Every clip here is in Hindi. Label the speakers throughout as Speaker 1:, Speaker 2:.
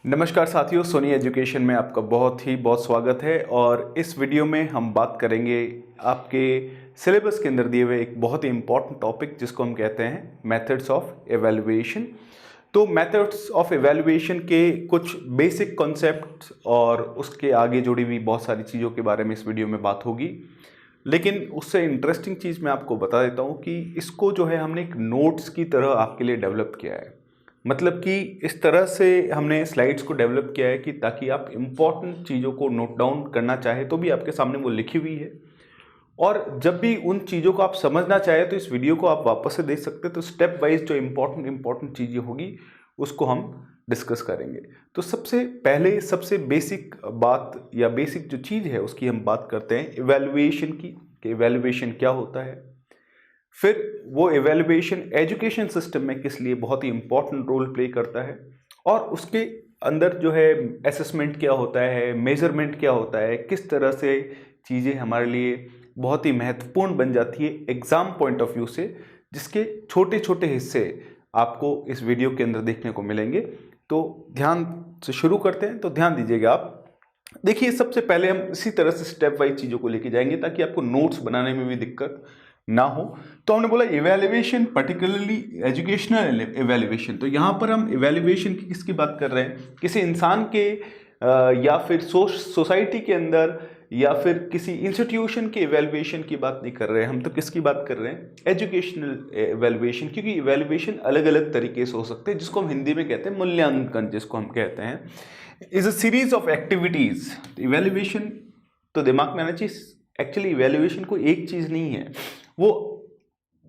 Speaker 1: नमस्कार साथियों, सोनी एजुकेशन में आपका बहुत स्वागत है। और इस वीडियो में हम बात करेंगे आपके सिलेबस के अंदर दिए हुए एक बहुत ही इम्पॉर्टेंट टॉपिक जिसको हम कहते हैं मेथड्स ऑफ एवेल्युएशन। तो मेथड्स ऑफ एवेल्युएशन के कुछ बेसिक कॉन्सेप्ट और उसके आगे जुड़ी हुई बहुत सारी चीज़ों के बारे में इस वीडियो में बात होगी। लेकिन उससे इंटरेस्टिंग चीज़ मैं आपको बता देता हूँ कि इसको जो है हमने एक नोट्स की तरह आपके लिए डेवलप किया है। मतलब कि इस तरह से हमने स्लाइड्स को डेवलप किया है कि ताकि आप इम्पॉर्टेंट चीज़ों को नोट डाउन करना चाहे तो भी आपके सामने वो लिखी हुई है, और जब भी उन चीज़ों को आप समझना चाहे तो इस वीडियो को आप वापस से देख सकते हैं। तो स्टेप वाइज जो इम्पॉर्टेंट चीज़ें होगी उसको हम डिस्कस करेंगे। तो सबसे पहले सबसे बेसिक बात या बेसिक जो चीज़ है उसकी हम बात करते हैं इवैल्यूएशन की, कि इवैल्यूएशन क्या होता है। फिर वो इवैल्यूएशन एजुकेशन सिस्टम में किस लिए बहुत ही इंपॉर्टेंट रोल प्ले करता है, और उसके अंदर जो है असेसमेंट क्या होता है, मेजरमेंट क्या होता है, किस तरह से चीज़ें हमारे लिए बहुत ही महत्वपूर्ण बन जाती है एग्ज़ाम पॉइंट ऑफ व्यू से, जिसके छोटे छोटे हिस्से आपको इस वीडियो के अंदर देखने को मिलेंगे। तो ध्यान से शुरू करते हैं। तो ध्यान दीजिएगा आप। देखिए, सबसे पहले हम इसी तरह से स्टेप वाइज चीज़ों को लेके जाएंगे ताकि आपको नोट्स बनाने में भी दिक्कत ना हो। तो हमने बोला इवैल्यूएशन, पर्टिकुलरली एजुकेशनल इवैल्यूएशन। तो यहाँ पर हम इवैल्यूएशन की किसकी बात कर रहे हैं? किसी इंसान के या फिर सोसाइटी के अंदर या फिर किसी इंस्टीट्यूशन के इवैल्यूएशन की बात नहीं कर रहे हैं हम। तो किसकी बात कर रहे हैं? Educational evaluation. क्योंकि इवैल्यूएशन अलग अलग तरीके से हो सकते हैं, जिसको हम हिंदी में कहते हैं मूल्यांकन, जिसको हम कहते हैं is a series of activities. Evaluation तो दिमाग में आना चाहिए। एक्चुअली इवैल्यूएशन कोई एक चीज नहीं है, वो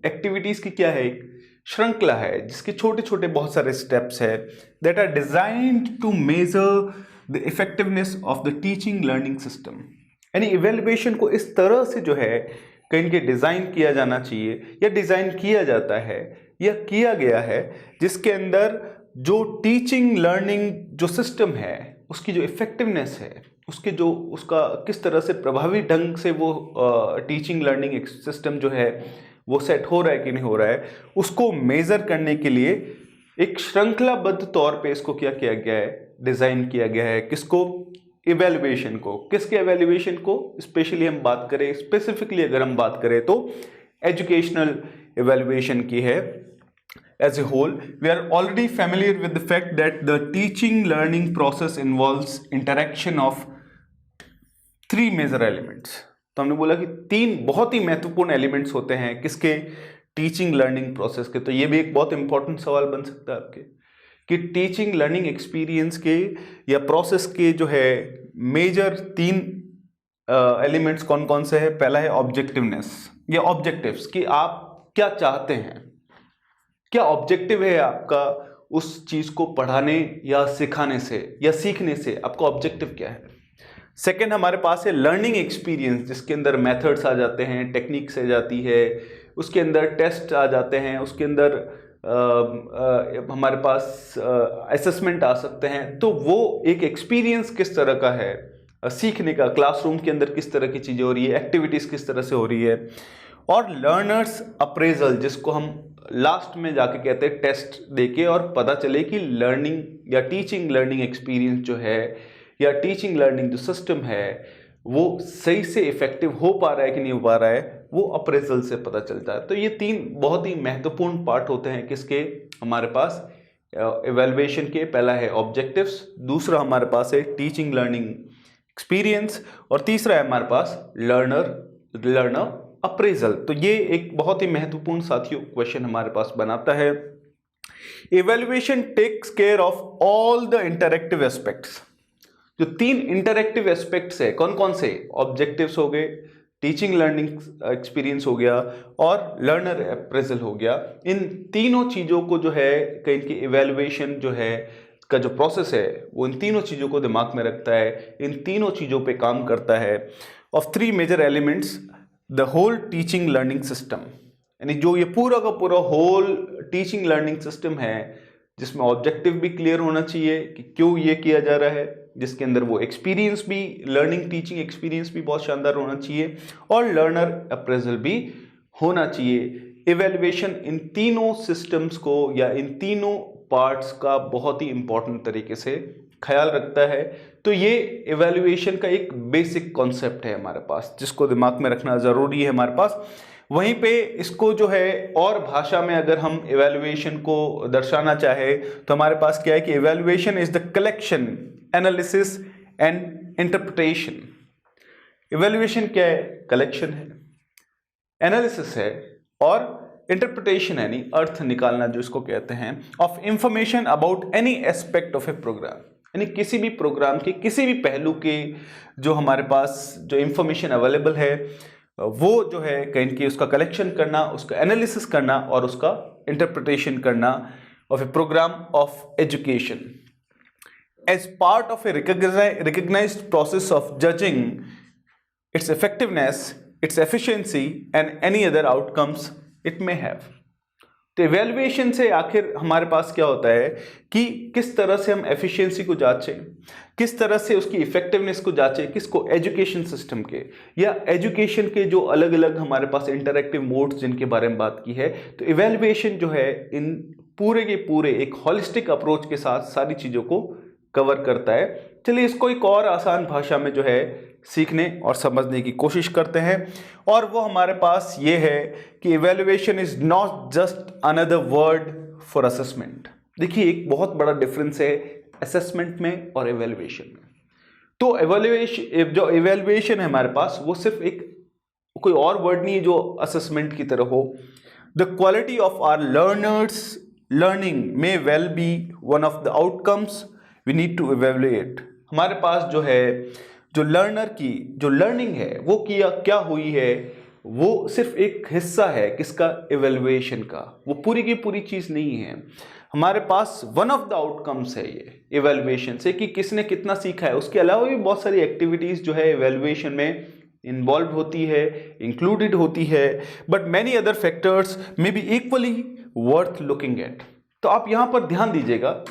Speaker 1: एक्टिविटीज की क्या है, एक श्रृंखला है जिसके छोटे छोटे बहुत सारे स्टेप्स है that are designed to measure the effectiveness of the teaching learning system. यानी इवैल्यूएशन को इस तरह से जो है कहीं के डिजाइन किया जाना चाहिए या डिजाइन किया जाता है या किया गया है, जिसके अंदर जो टीचिंग लर्निंग जो सिस्टम है उसकी जो इफेक्टिवनेस है, उसके जो उसका किस तरह से प्रभावी ढंग से वो टीचिंग लर्निंग सिस्टम जो है वो सेट हो रहा है कि नहीं हो रहा है, उसको मेजर करने के लिए एक श्रृंखलाबद्ध तौर पे इसको क्या किया गया है, डिजाइन किया गया है। किसको? इवैल्यूएशन को। किसके इवैल्यूएशन को स्पेशली हम बात करें, स्पेसिफिकली अगर हम बात करें तो एजुकेशनल इवैल्यूएशन की है। As a whole, we are already familiar with the fact that the teaching learning process involves interaction of three major elements. तो हमने बोला कि तीन बहुत ही महत्वपूर्ण एलिमेंट्स होते हैं किसके? टीचिंग लर्निंग प्रोसेस के। तो ये भी एक बहुत इंपॉर्टेंट सवाल बन सकता है आपके कि टीचिंग लर्निंग एक्सपीरियंस के या प्रोसेस के जो है मेजर तीन एलिमेंट्स कौन कौन से हैं। पहला है ऑब्जेक्टिवनेस या ऑब्जेक्टिव्स, कि आप क्या चाहते हैं, क्या ऑब्जेक्टिव है आपका उस चीज को पढ़ाने या सिखाने से या सीखने से, आपका ऑब्जेक्टिव क्या है। सेकंड हमारे पास है लर्निंग एक्सपीरियंस, जिसके अंदर मेथड्स आ जाते हैं, टेक्निक्स आ जाती है, उसके अंदर टेस्ट आ जाते हैं, उसके अंदर हमारे पास असेसमेंट आ सकते हैं। तो वो एक एक्सपीरियंस किस तरह का है सीखने का, क्लासरूम के अंदर किस तरह की चीजें हो रही है, एक्टिविटीज किस तरह से हो रही है। और लर्नर्स अप्रेजल, जिसको हम लास्ट में जाके कहते हैं टेस्ट देके और पता चले कि लर्निंग या टीचिंग लर्निंग एक्सपीरियंस जो है या टीचिंग लर्निंग जो सिस्टम है वो सही से इफेक्टिव हो पा रहा है कि नहीं हो पा रहा है, वो अप्रेजल से पता चलता है। तो ये तीन बहुत ही महत्वपूर्ण पार्ट होते हैं किसके? हमारे पास इवैल्यूएशन के। पहला है ऑब्जेक्टिव्स, दूसरा हमारे पास है टीचिंग लर्निंग एक्सपीरियंस, और तीसरा है हमारे पास लर्नर अप्रेजल। तो ये एक बहुत ही महत्वपूर्ण साथियों क्वेश्चन हमारे पास बनाता है। Evaluation takes care of all the interactive aspects. जो तीन इंटरैक्टिव एस्पेक्ट्स है कौन कौन से? ऑब्जेक्टिव्स हो गए, टीचिंग लर्निंग एक्सपीरियंस हो गया और लर्नर अप्रेजल हो गया। इन तीनों चीजों को जो है कहीं की इवैल्यूएशन जो है का जो प्रोसेस है वो इन तीनों चीजों को दिमाग में रखता है, इन तीनों चीजों पे काम करता है। Of three major elements the whole teaching learning system, यानी जो ये पूरा का पूरा होल टीचिंग लर्निंग सिस्टम है, जिसमें ऑब्जेक्टिव भी क्लियर होना चाहिए कि क्यों ये किया जा रहा है, जिसके अंदर वो एक्सपीरियंस भी, लर्निंग टीचिंग एक्सपीरियंस भी बहुत शानदार होना चाहिए, और लर्नर अप्रेजल भी होना चाहिए। इवैल्यूएशन इन तीनों सिस्टम्स को या इन तीनों पार्ट्स का बहुत ही इंपॉर्टेंट तरीके से ख्याल रखता है। तो ये इवैल्यूएशन का एक बेसिक कॉन्सेप्ट है हमारे पास, जिसको दिमाग में रखना ज़रूरी है हमारे पास। वहीं पे इसको जो है और भाषा में अगर हम इवैल्यूएशन को दर्शाना चाहे तो हमारे पास क्या है कि evaluation is the collection, analysis and interpretation. Evaluation क्या है? कलेक्शन है, एनालिसिस है और इंटरप्रिटेशन यानी अर्थ निकालना, जो इसको कहते हैं, of information about any aspect of a programme, यानी किसी भी प्रोग्राम के किसी भी पहलू के जो हमारे पास जो इंफॉर्मेशन अवेलेबल है वो जो है कहीं की उसका कलेक्शन करना, उसका एनालिसिस करना और उसका इंटरप्रिटेशन करना of a programme of education as part of a recognised process of judging its effectiveness, its efficiency and any other outcomes it may have. तो इवैल्यूएशन से आखिर हमारे पास क्या होता है कि किस तरह से हम एफिशिएंसी को जांचें, किस तरह से उसकी इफेक्टिवनेस को जांचें, किसको, एजुकेशन सिस्टम के या एजुकेशन के जो अलग अलग हमारे पास इंटरैक्टिव मोड्स जिनके बारे में बात की है। तो इवैल्यूएशन जो है इन पूरे के पूरे एक हॉलिस्टिक अप्रोच के साथ सारी चीज़ों को कवर करता है। चलिए इसको एक और आसान भाषा में जो है सीखने और समझने की कोशिश करते हैं, और वो हमारे पास ये है कि evaluation is not just another word for assessment. देखिए एक बहुत बड़ा डिफरेंस है असेसमेंट में और इवैल्यूएशन में। तो जो इवैल्यूएशन है हमारे पास वो सिर्फ एक कोई और वर्ड नहीं है जो असेसमेंट की तरह हो। The quality of our learners learning may well be one of the outcomes we need to evaluate. हमारे पास जो है जो लर्नर की जो लर्निंग है वो क्या हुई है, वो सिर्फ एक हिस्सा है किसका, इवैल्यूएशन का। वो पूरी की पूरी चीज़ नहीं है। हमारे पास वन ऑफ द आउटकम्स है ये इवैल्यूएशन से कि किसने कितना सीखा है। उसके अलावा भी बहुत सारी एक्टिविटीज़ जो है इवैल्यूएशन में इन्वॉल्व होती है, इंक्लूडेड होती है, but many other factors may be equally worth looking at. तो आप यहाँ पर ध्यान दीजिएगा,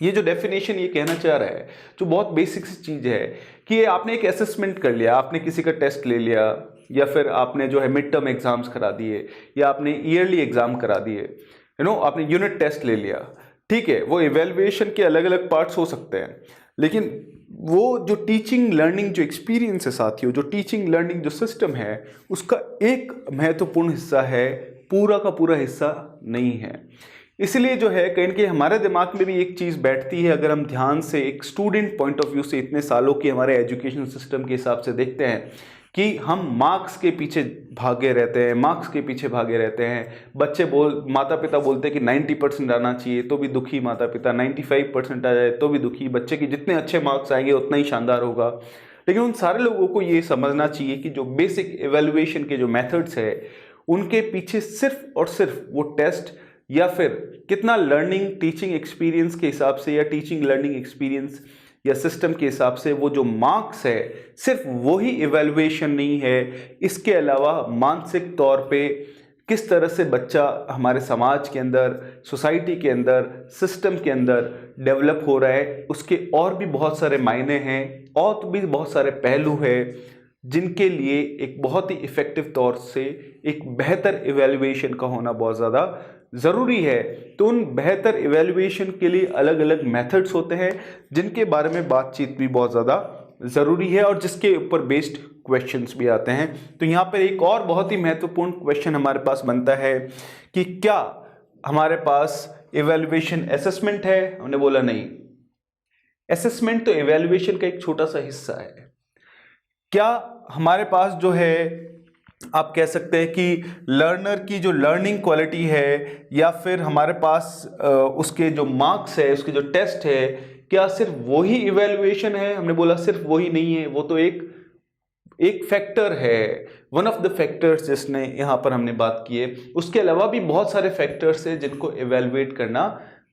Speaker 1: ये जो डेफिनेशन ये कहना चाह रहा है जो बहुत बेसिक सी चीज़ है कि आपने एक असेसमेंट कर लिया, आपने किसी का टेस्ट ले लिया, या फिर आपने जो है मिड टर्म एग्जाम्स करा दिए, या आपने ईयरली एग्जाम करा दिए, आपने यूनिट टेस्ट ले लिया, ठीक है। वो इवैल्यूएशन के अलग अलग पार्ट्स हो सकते हैं, लेकिन वो जो टीचिंग लर्निंग जो एक्सपीरियंस है साथियों, जो टीचिंग लर्निंग जो सिस्टम है उसका एक महत्वपूर्ण हिस्सा है, पूरा का पूरा हिस्सा नहीं है। इसलिए जो है कहीं कि हमारे दिमाग में भी एक चीज़ बैठती है, अगर हम ध्यान से एक स्टूडेंट पॉइंट ऑफ व्यू से इतने सालों की हमारे एजुकेशन सिस्टम के हिसाब से देखते हैं कि हम मार्क्स के पीछे भागे रहते हैं, मार्क्स के पीछे भागे रहते हैं। माता पिता बोलते हैं कि 90% आना चाहिए तो भी दुखी माता पिता, 95% आ जाए तो भी दुखी, बच्चे के जितने अच्छे मार्क्स आएंगे उतना ही शानदार होगा। लेकिन उन सारे लोगों को ये समझना चाहिए कि जो बेसिक इवैल्यूएशन के जो मेथड्स है उनके पीछे सिर्फ और सिर्फ वो टेस्ट या फिर कितना लर्निंग टीचिंग एक्सपीरियंस के हिसाब से या टीचिंग लर्निंग एक्सपीरियंस या सिस्टम के हिसाब से वो जो मार्क्स है सिर्फ वही इवैल्यूएशन नहीं है। इसके अलावा मानसिक तौर पे किस तरह से बच्चा हमारे समाज के अंदर, सोसाइटी के अंदर, सिस्टम के अंदर डेवलप हो रहा है, उसके और भी बहुत सारे मायने हैं और भी बहुत सारे पहलू हैं जिनके लिए एक बहुत ही इफ़ेक्टिव तौर से एक बेहतर इवैल्यूएशन का होना बहुत ज़्यादा ज़रूरी है। तो उन बेहतर इवैल्यूएशन के लिए अलग अलग मेथड्स होते हैं जिनके बारे में बातचीत भी बहुत ज़्यादा ज़रूरी है और जिसके ऊपर बेस्ड क्वेश्चंस भी आते हैं। तो यहाँ पर एक और बहुत ही महत्वपूर्ण क्वेश्चन हमारे पास बनता है कि क्या हमारे पास इवैल्यूएशन असेसमेंट है? हमने बोला नहीं, असेसमेंट तो इवैल्यूएशन का एक छोटा सा हिस्सा है। क्या हमारे पास जो है आप कह सकते हैं कि लर्नर की जो लर्निंग क्वालिटी है या फिर हमारे पास उसके जो मार्क्स है, उसके जो टेस्ट है, क्या सिर्फ वही इवैल्यूएशन है? हमने बोला सिर्फ वही नहीं है, वो तो एक फैक्टर है, वन ऑफ द फैक्टर्स जिसने यहाँ पर हमने बात की है। उसके अलावा भी बहुत सारे फैक्टर्स हैं जिनको इवैल्यूएट करना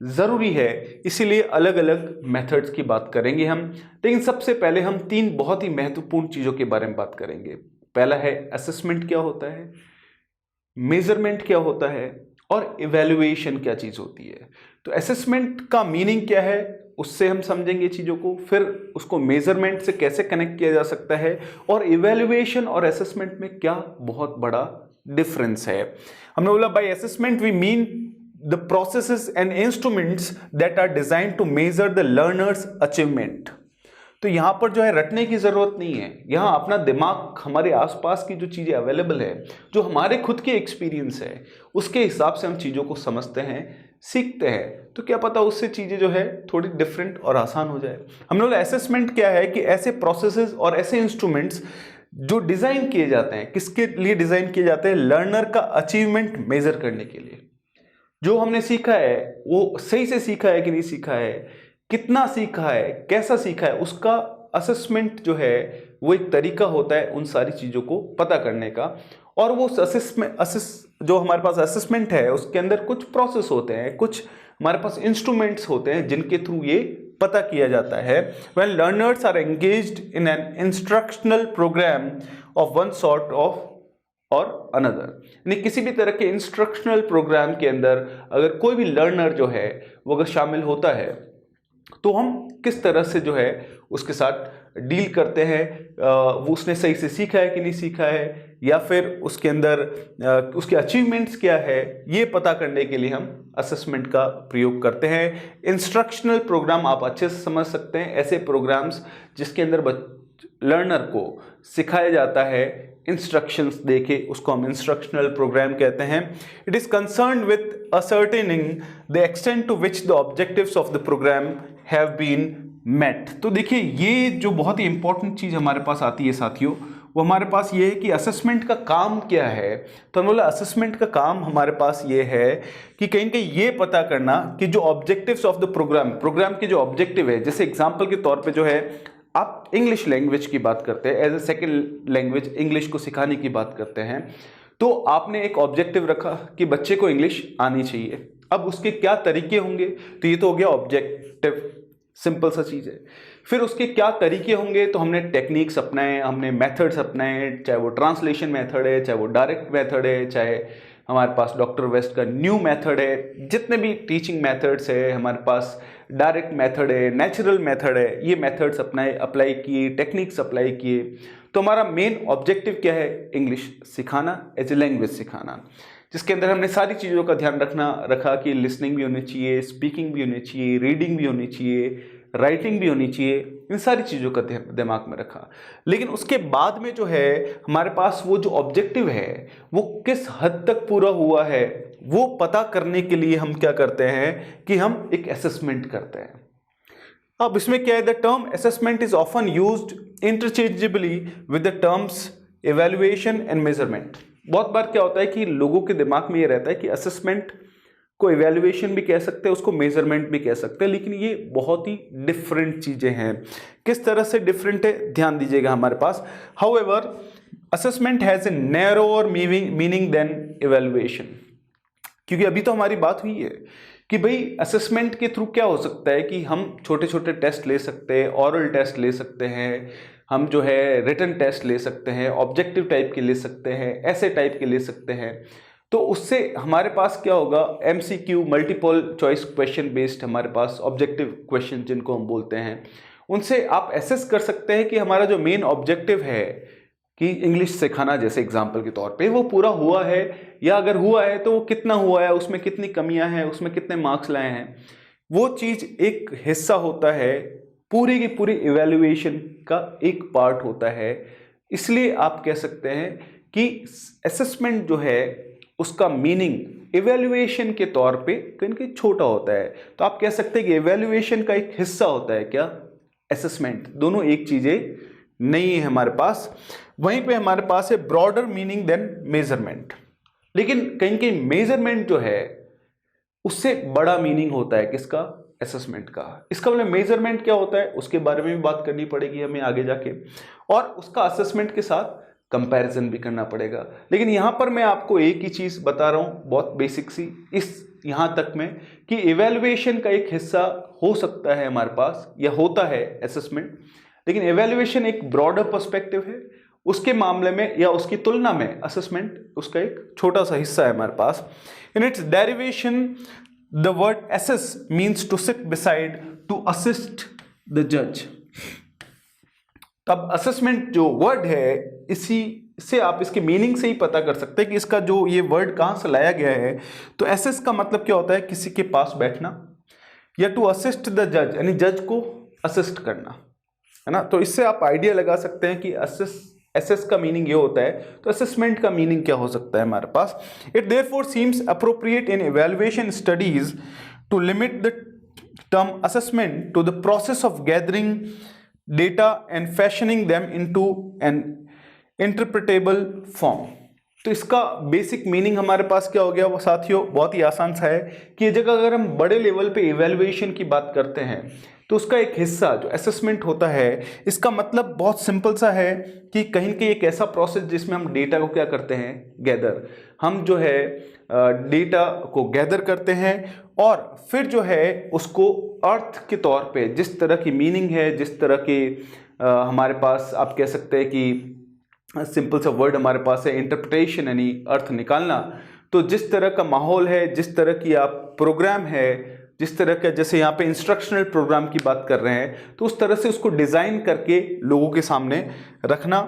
Speaker 1: ज़रूरी है, इसीलिए अलग अलग मेथड्स की बात करेंगे हम। लेकिन सबसे पहले हम 3 बहुत ही महत्वपूर्ण चीज़ों के बारे में बात करेंगे। पहला है असेसमेंट क्या होता है, मेजरमेंट क्या होता है और इवैल्यूएशन क्या चीज़ होती है। तो असेसमेंट का मीनिंग क्या है उससे हम समझेंगे चीज़ों को, फिर उसको मेजरमेंट से कैसे कनेक्ट किया जा सकता है और इवैल्यूएशन और असेसमेंट में क्या बहुत बड़ा डिफरेंस है। हमने बोला by assessment we mean the processes and instruments that are designed to measure the learner's achievement। तो यहाँ पर जो है रटने की ज़रूरत नहीं है, यहाँ अपना दिमाग, हमारे आसपास की जो चीज़ें अवेलेबल है, जो हमारे खुद के एक्सपीरियंस है, उसके हिसाब से हम चीज़ों को समझते हैं, सीखते हैं। तो क्या पता उससे चीज़ें जो है थोड़ी डिफरेंट और आसान हो जाए। हम लोग असेसमेंट क्या है कि ऐसे प्रोसेसेस और ऐसे इंस्ट्रूमेंट्स जो डिज़ाइन किए जाते हैं, किसके लिए डिज़ाइन किए जाते हैं? लर्नर का अचीवमेंट मेज़र करने के लिए। जो हमने सीखा है वो सही से सीखा है कि नहीं सीखा है, कितना सीखा है, कैसा सीखा है, उसका असेसमेंट जो है वो एक तरीका होता है उन सारी चीज़ों को पता करने का। और वो जो हमारे पास असेसमेंट है उसके अंदर कुछ प्रोसेस होते हैं, कुछ हमारे पास इंस्ट्रूमेंट्स होते हैं जिनके थ्रू ये पता किया जाता है। When learners are engaged in an instructional programme of one sort of or another, यानी किसी भी तरह के इंस्ट्रक्शनल प्रोग्राम के अंदर अगर कोई भी लर्नर जो है वो अगर शामिल होता है तो हम किस तरह से जो है उसके साथ डील करते हैं, वो उसने सही से सीखा है कि नहीं सीखा है, या फिर उसके अंदर उसके अचीवमेंट्स क्या है, ये पता करने के लिए हम असेसमेंट का प्रयोग करते हैं। इंस्ट्रक्शनल प्रोग्राम आप अच्छे से समझ सकते हैं, ऐसे प्रोग्राम्स जिसके अंदर लर्नर को सिखाया जाता है इंस्ट्रक्शंस देके, उसको हम इंस्ट्रक्शनल प्रोग्राम कहते हैं। It is concerned with ascertaining the extent to which the objectives of the programme have been met. तो देखिए ये जो बहुत ही इंपॉर्टेंट चीज़ हमारे पास आती है साथियों, वो हमारे पास ये है कि असेसमेंट का काम क्या है। तो हम बोला असेसमेंट का काम हमारे पास ये है कि कहीं ना कहीं ये पता करना कि जो ऑब्जेक्टिव्स ऑफ द प्रोग्राम के जो ऑब्जेक्टिव है, जैसे एग्जाम्पल के तौर पे जो है आप इंग्लिश लैंग्वेज की बात करते हैं, as a second language English को सिखाने की बात करते हैं, तो आपने एक ऑब्जेक्टिव रखा कि बच्चे को इंग्लिश आनी चाहिए। अब उसके क्या तरीके होंगे, तो ये तो हो गया ऑब्जेक्टिव, सिंपल सा चीज़ है। फिर उसके क्या तरीके होंगे, तो हमने टेक्निक्स अपनाए, हमने मेथड्स अपनाए, चाहे वो ट्रांसलेशन मेथड है, चाहे वो डायरेक्ट मेथड है, चाहे हमारे पास डॉक्टर वेस्ट का न्यू मेथड है, जितने भी टीचिंग मेथड्स है हमारे पास, डायरेक्ट मेथड है, नेचुरल मेथड है, ये मेथड्स अप्लाई किए, टेक्निक्स अप्लाई किए। तो हमारा मेन ऑब्जेक्टिव क्या है? इंग्लिश सिखाना, एज ए लैंग्वेज सिखाना, जिसके अंदर हमने सारी चीज़ों का ध्यान रखा कि लिसनिंग भी होनी चाहिए, स्पीकिंग भी होनी चाहिए, रीडिंग भी होनी चाहिए, राइटिंग भी होनी चाहिए, इन सारी चीज़ों का दिमाग में रखा। लेकिन उसके बाद में जो है हमारे पास वो जो ऑब्जेक्टिव है वो किस हद तक पूरा हुआ है, वो पता करने के लिए हम क्या करते हैं कि हम एक असेसमेंट करते हैं। अब इसमें क्या है, the term assessment is often used interchangeably with the terms evaluation and measurement. बहुत बार क्या होता है कि लोगों के दिमाग में ये रहता है कि असेसमेंट को इवैल्यूएशन भी कह सकते हैं, उसको मेजरमेंट भी कह सकते हैं, लेकिन ये बहुत ही डिफरेंट चीज़ें हैं। किस तरह से डिफरेंट है, ध्यान दीजिएगा हमारे पास। However assessment has a narrower meaning than evaluation, क्योंकि अभी तो हमारी बात हुई है कि भाई असेसमेंट के थ्रू क्या हो सकता है कि हम छोटे छोटे टेस्ट ले सकते हैं, ऑरल टेस्ट ले सकते हैं, हम जो है रिटन टेस्ट ले सकते हैं, ऑब्जेक्टिव टाइप के ले सकते हैं, ऐसे टाइप के ले सकते हैं। तो उससे हमारे पास क्या होगा, MCQ multiple choice question based हमारे पास ऑब्जेक्टिव क्वेश्चन जिनको हम बोलते हैं, उनसे आप एसेस कर सकते हैं कि हमारा जो मेन ऑब्जेक्टिव है कि इंग्लिश सिखाना, जैसे एग्जाम्पल के तौर पे, वो पूरा हुआ है, या अगर हुआ है तो वो कितना हुआ है, उसमें कितनी कमियां हैं, उसमें कितने मार्क्स लाए हैं। वो चीज़ एक हिस्सा होता है, पूरी की पूरी इवैल्यूएशन का एक पार्ट होता है। इसलिए आप कह सकते हैं कि असेसमेंट जो है उसका मीनिंग इवैल्यूएशन के तौर पे कहीं छोटा होता है। तो आप कह सकते हैं कि इवैल्यूएशन का एक हिस्सा होता है क्या, असेसमेंट। दोनों एक चीज़ें नहीं है हमारे पास। वहीं पे हमारे पास है ब्रॉडर मीनिंग देन मेजरमेंट, लेकिन कहीं मेजरमेंट जो है उससे बड़ा मीनिंग होता है किसका, असेसमेंट का। इसका मतलब मेजरमेंट क्या होता है उसके बारे में भी बात करनी पड़ेगी हमें आगे जाके, और उसका असेसमेंट के साथ कंपैरिजन भी करना पड़ेगा। लेकिन यहाँ पर मैं आपको एक ही चीज़ बता रहा हूँ बहुत बेसिक सी इस यहाँ तक में, कि इवैल्यूएशन का एक हिस्सा हो सकता है हमारे पास या होता है असेसमेंट, लेकिन इवैल्यूएशन एक ब्रॉडर पर्सपेक्टिव है, उसके मामले में या उसकी तुलना में असेसमेंट उसका एक छोटा सा हिस्सा है हमारे पास। In its derivation the word assess means to sit beside, to assist the judge। तो अब असेसमेंट जो वर्ड है, इसी से आप इसके मीनिंग से ही पता कर सकते हैं कि इसका जो ये वर्ड कहाँ से लाया गया है। तो एसेस का मतलब क्या होता है, किसी के पास बैठना, या टू असिस्ट द जज, यानी जज को असिस्ट करना, है ना। तो इससे आप आइडिया लगा सकते हैं कि एसेस का मीनिंग ये होता है, तो असेसमेंट का मीनिंग क्या हो सकता है हमारे पास। It therefore seems appropriate in evaluation studies to limit the term assessment to the process of gathering data and fashioning them into an interpretable form. तो इसका बेसिक मीनिंग हमारे पास क्या हो गया वो साथियों, बहुत ही आसान सा है कि ये जगह अगर हम बड़े लेवल पे इवैल्यूएशन की बात करते हैं तो उसका एक हिस्सा जो असेसमेंट होता है, इसका मतलब बहुत सिंपल सा है कि कहीं ना कहीं एक ऐसा प्रोसेस जिसमें हम डेटा को क्या करते हैं, गैदर, हम जो है डेटा को गैदर करते हैं और फिर जो है उसको अर्थ के तौर पे, जिस तरह की मीनिंग है, जिस तरह के हमारे पास आप कह सकते हैं कि सिंपल सा वर्ड हमारे पास है इंटरप्रिटेशन, यानी अर्थ निकालना। तो जिस तरह का माहौल है, जिस तरह की आप प्रोग्राम है, जिस तरह का, जैसे यहाँ पे इंस्ट्रक्शनल प्रोग्राम की बात कर रहे हैं, तो उस तरह से उसको डिज़ाइन करके लोगों के सामने रखना।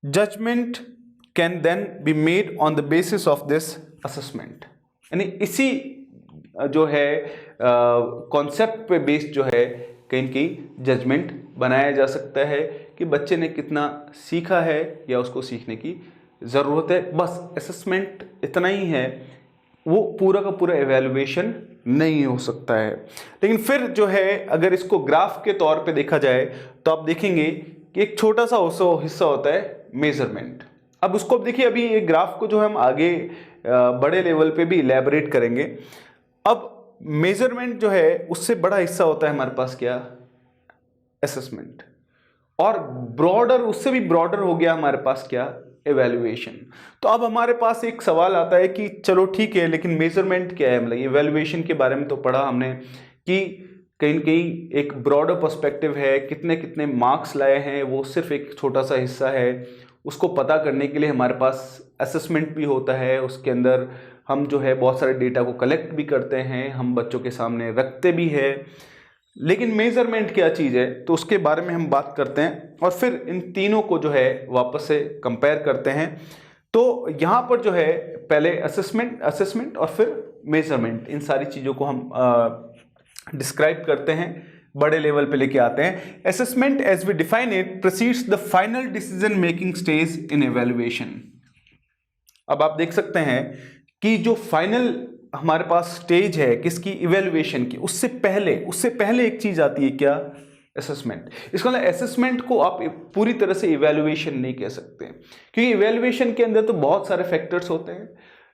Speaker 1: Judgement can then be made on the basis of this assessment, यानी इसी जो है कॉन्सेप्ट पे बेस्ड जो है कहीं की जजमेंट बनाया जा सकता है कि बच्चे ने कितना सीखा है या उसको सीखने की ज़रूरत है। बस असेसमेंट इतना ही है, वो पूरा का पूरा एवेल्युएशन नहीं हो सकता है। लेकिन फिर जो है अगर इसको ग्राफ के तौर पे देखा जाए तो आप देखेंगे कि एक छोटा सा हिस्सा होता है मेजरमेंट। अब उसको अब देखिए, अभी ये ग्राफ को जो हम आगे बड़े लेवल पे भी इलेबोरेट करेंगे। अब मेजरमेंट जो है उससे बड़ा हिस्सा होता है हमारे पास क्या, असेसमेंट, और ब्रॉडर, उससे भी ब्रॉडर हो गया हमारे पास क्या, एवेल्युएशन। तो अब हमारे पास एक सवाल आता है कि चलो ठीक है, लेकिन मेजरमेंट क्या है, मतलब एवेल्युएशन के बारे में तो पढ़ा हमने कि कहीं न कहीं एक ब्रॉडर पर्सपेक्टिव है, कितने कितने मार्क्स लाए हैं वो सिर्फ एक छोटा सा हिस्सा है। उसको पता करने के लिए हमारे पास असेसमेंट भी होता है, उसके अंदर हम जो है बहुत सारे डेटा को कलेक्ट भी करते हैं, हम बच्चों के सामने रखते भी हैं। लेकिन मेजरमेंट क्या चीज़ है, तो उसके बारे में हम बात करते हैं और फिर इन तीनों को जो है वापस से कंपेयर करते हैं। तो यहाँ पर जो है पहले असेसमेंट और फिर मेजरमेंट, इन सारी चीज़ों को हम डिस्क्राइब करते हैं, बड़े लेवल पे लेके आते हैं। Assessment as we define it proceeds the final decision making stage in evaluation. अब आप देख सकते हैं कि जो फाइनल हमारे पास स्टेज है किसकी, इवेल्युएशन की, उससे पहले एक चीज आती है क्या, असेसमेंट। इसका मतलब असेसमेंट को आप पूरी तरह से इवेल्युएशन नहीं कह सकते, क्योंकि इवेल्युएशन के अंदर तो बहुत सारे फैक्टर्स होते हैं।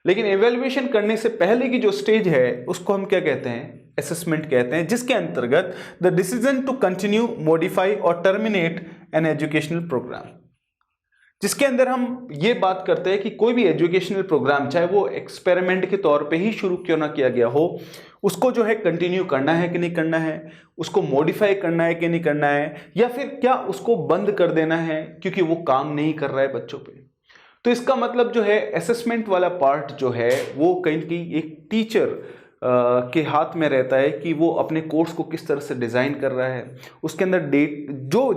Speaker 1: लेकिन इवेल्युएशन करने से पहले की जो स्टेज है उसको हम क्या कहते हैं, असेसमेंट कहते हैं, जिसके अंतर्गत the decision to continue, modify or terminate an educational programme, जिसके अंदर हम ये बात करते हैं कि कोई भी एजुकेशनल प्रोग्राम, चाहे वो एक्सपेरिमेंट के तौर पे ही शुरू क्यों ना किया गया हो, उसको जो है कंटिन्यू करना है कि नहीं करना है, उसको मॉडिफाई करना है कि नहीं करना है, या फिर क्या उसको बंद कर देना है क्योंकि वो काम नहीं कर रहा है बच्चों पे। तो इसका मतलब जो है असेसमेंट वाला पार्ट जो है वो कहीं की एक टीचर के हाथ में रहता है कि वो अपने कोर्स को किस तरह से डिज़ाइन कर रहा है, उसके अंदर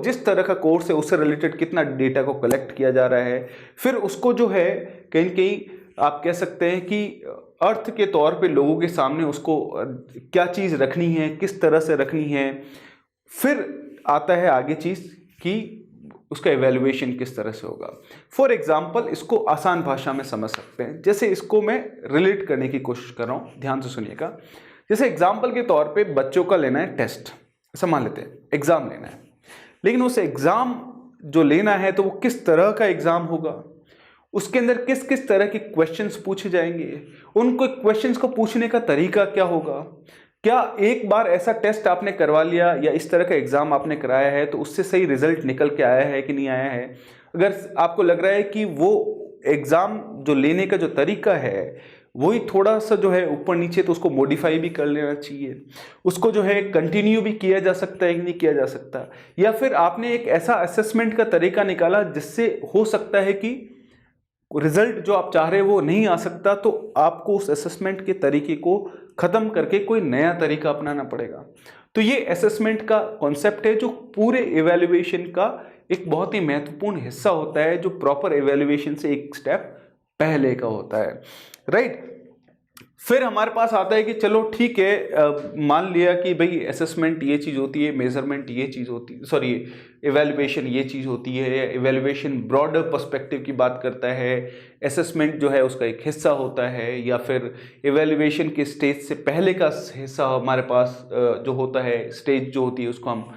Speaker 1: जिस तरह का कोर्स है उससे रिलेटेड कितना डेटा को कलेक्ट किया जा रहा है, फिर उसको जो है कहीं कहीं आप कह सकते हैं कि अर्थ के तौर पे लोगों के सामने उसको क्या चीज़ रखनी है, किस तरह से रखनी है। फिर आता है आगे चीज़ कि उसका एवेल्युएशन किस तरह से होगा। फॉर एग्जाम्पल, इसको आसान भाषा में समझ सकते हैं, जैसे इसको मैं रिलेट करने की कोशिश कर रहा हूँ, ध्यान से सुनिएगा। जैसे एग्जाम्पल के तौर पे बच्चों का लेना है टेस्ट, ऐसा मान लेते हैं एग्ज़ाम लेना है, लेकिन उस एग्ज़ाम जो लेना है तो वो किस तरह का एग्ज़ाम होगा, उसके अंदर किस किस तरह के क्वेश्चंस पूछे जाएंगे, उनको क्वेश्चंस को पूछने का तरीका क्या होगा, क्या एक बार ऐसा टेस्ट आपने करवा लिया या इस तरह का एग्ज़ाम आपने कराया है तो उससे सही रिजल्ट निकल के आया है कि नहीं आया है। अगर आपको लग रहा है कि वो एग्ज़ाम जो लेने का जो तरीका है वही थोड़ा सा जो है ऊपर नीचे, तो उसको मॉडिफाई भी कर लेना चाहिए, उसको जो है कंटिन्यू भी किया जा सकता है कि नहीं किया जा सकता। या फिर आपने एक ऐसा असेसमेंट का तरीका निकाला जिससे हो सकता है कि रिजल्ट जो आप चाह रहे हैं वो नहीं आ सकता, तो आपको उस असेसमेंट के तरीके को ख़त्म करके कोई नया तरीका अपनाना पड़ेगा। तो ये असेसमेंट का कॉन्सेप्ट है जो पूरे इवैल्यूएशन का एक बहुत ही महत्वपूर्ण हिस्सा होता है, जो प्रॉपर इवैल्यूएशन से एक स्टेप पहले का होता है, राइट। फिर हमारे पास आता है कि चलो ठीक है, मान लिया कि भाई असेसमेंट ये चीज़ होती है, मेजरमेंट ये चीज़ होती है, सॉरी इवैल्यूएशन ये चीज़ होती है, इवैल्यूएशन ब्रॉडर पर्सपेक्टिव की बात करता है, असेसमेंट जो है उसका एक हिस्सा होता है, या फिर इवैल्यूएशन के स्टेज से पहले का हिस्सा हमारे पास जो होता है, स्टेज जो होती है उसको हम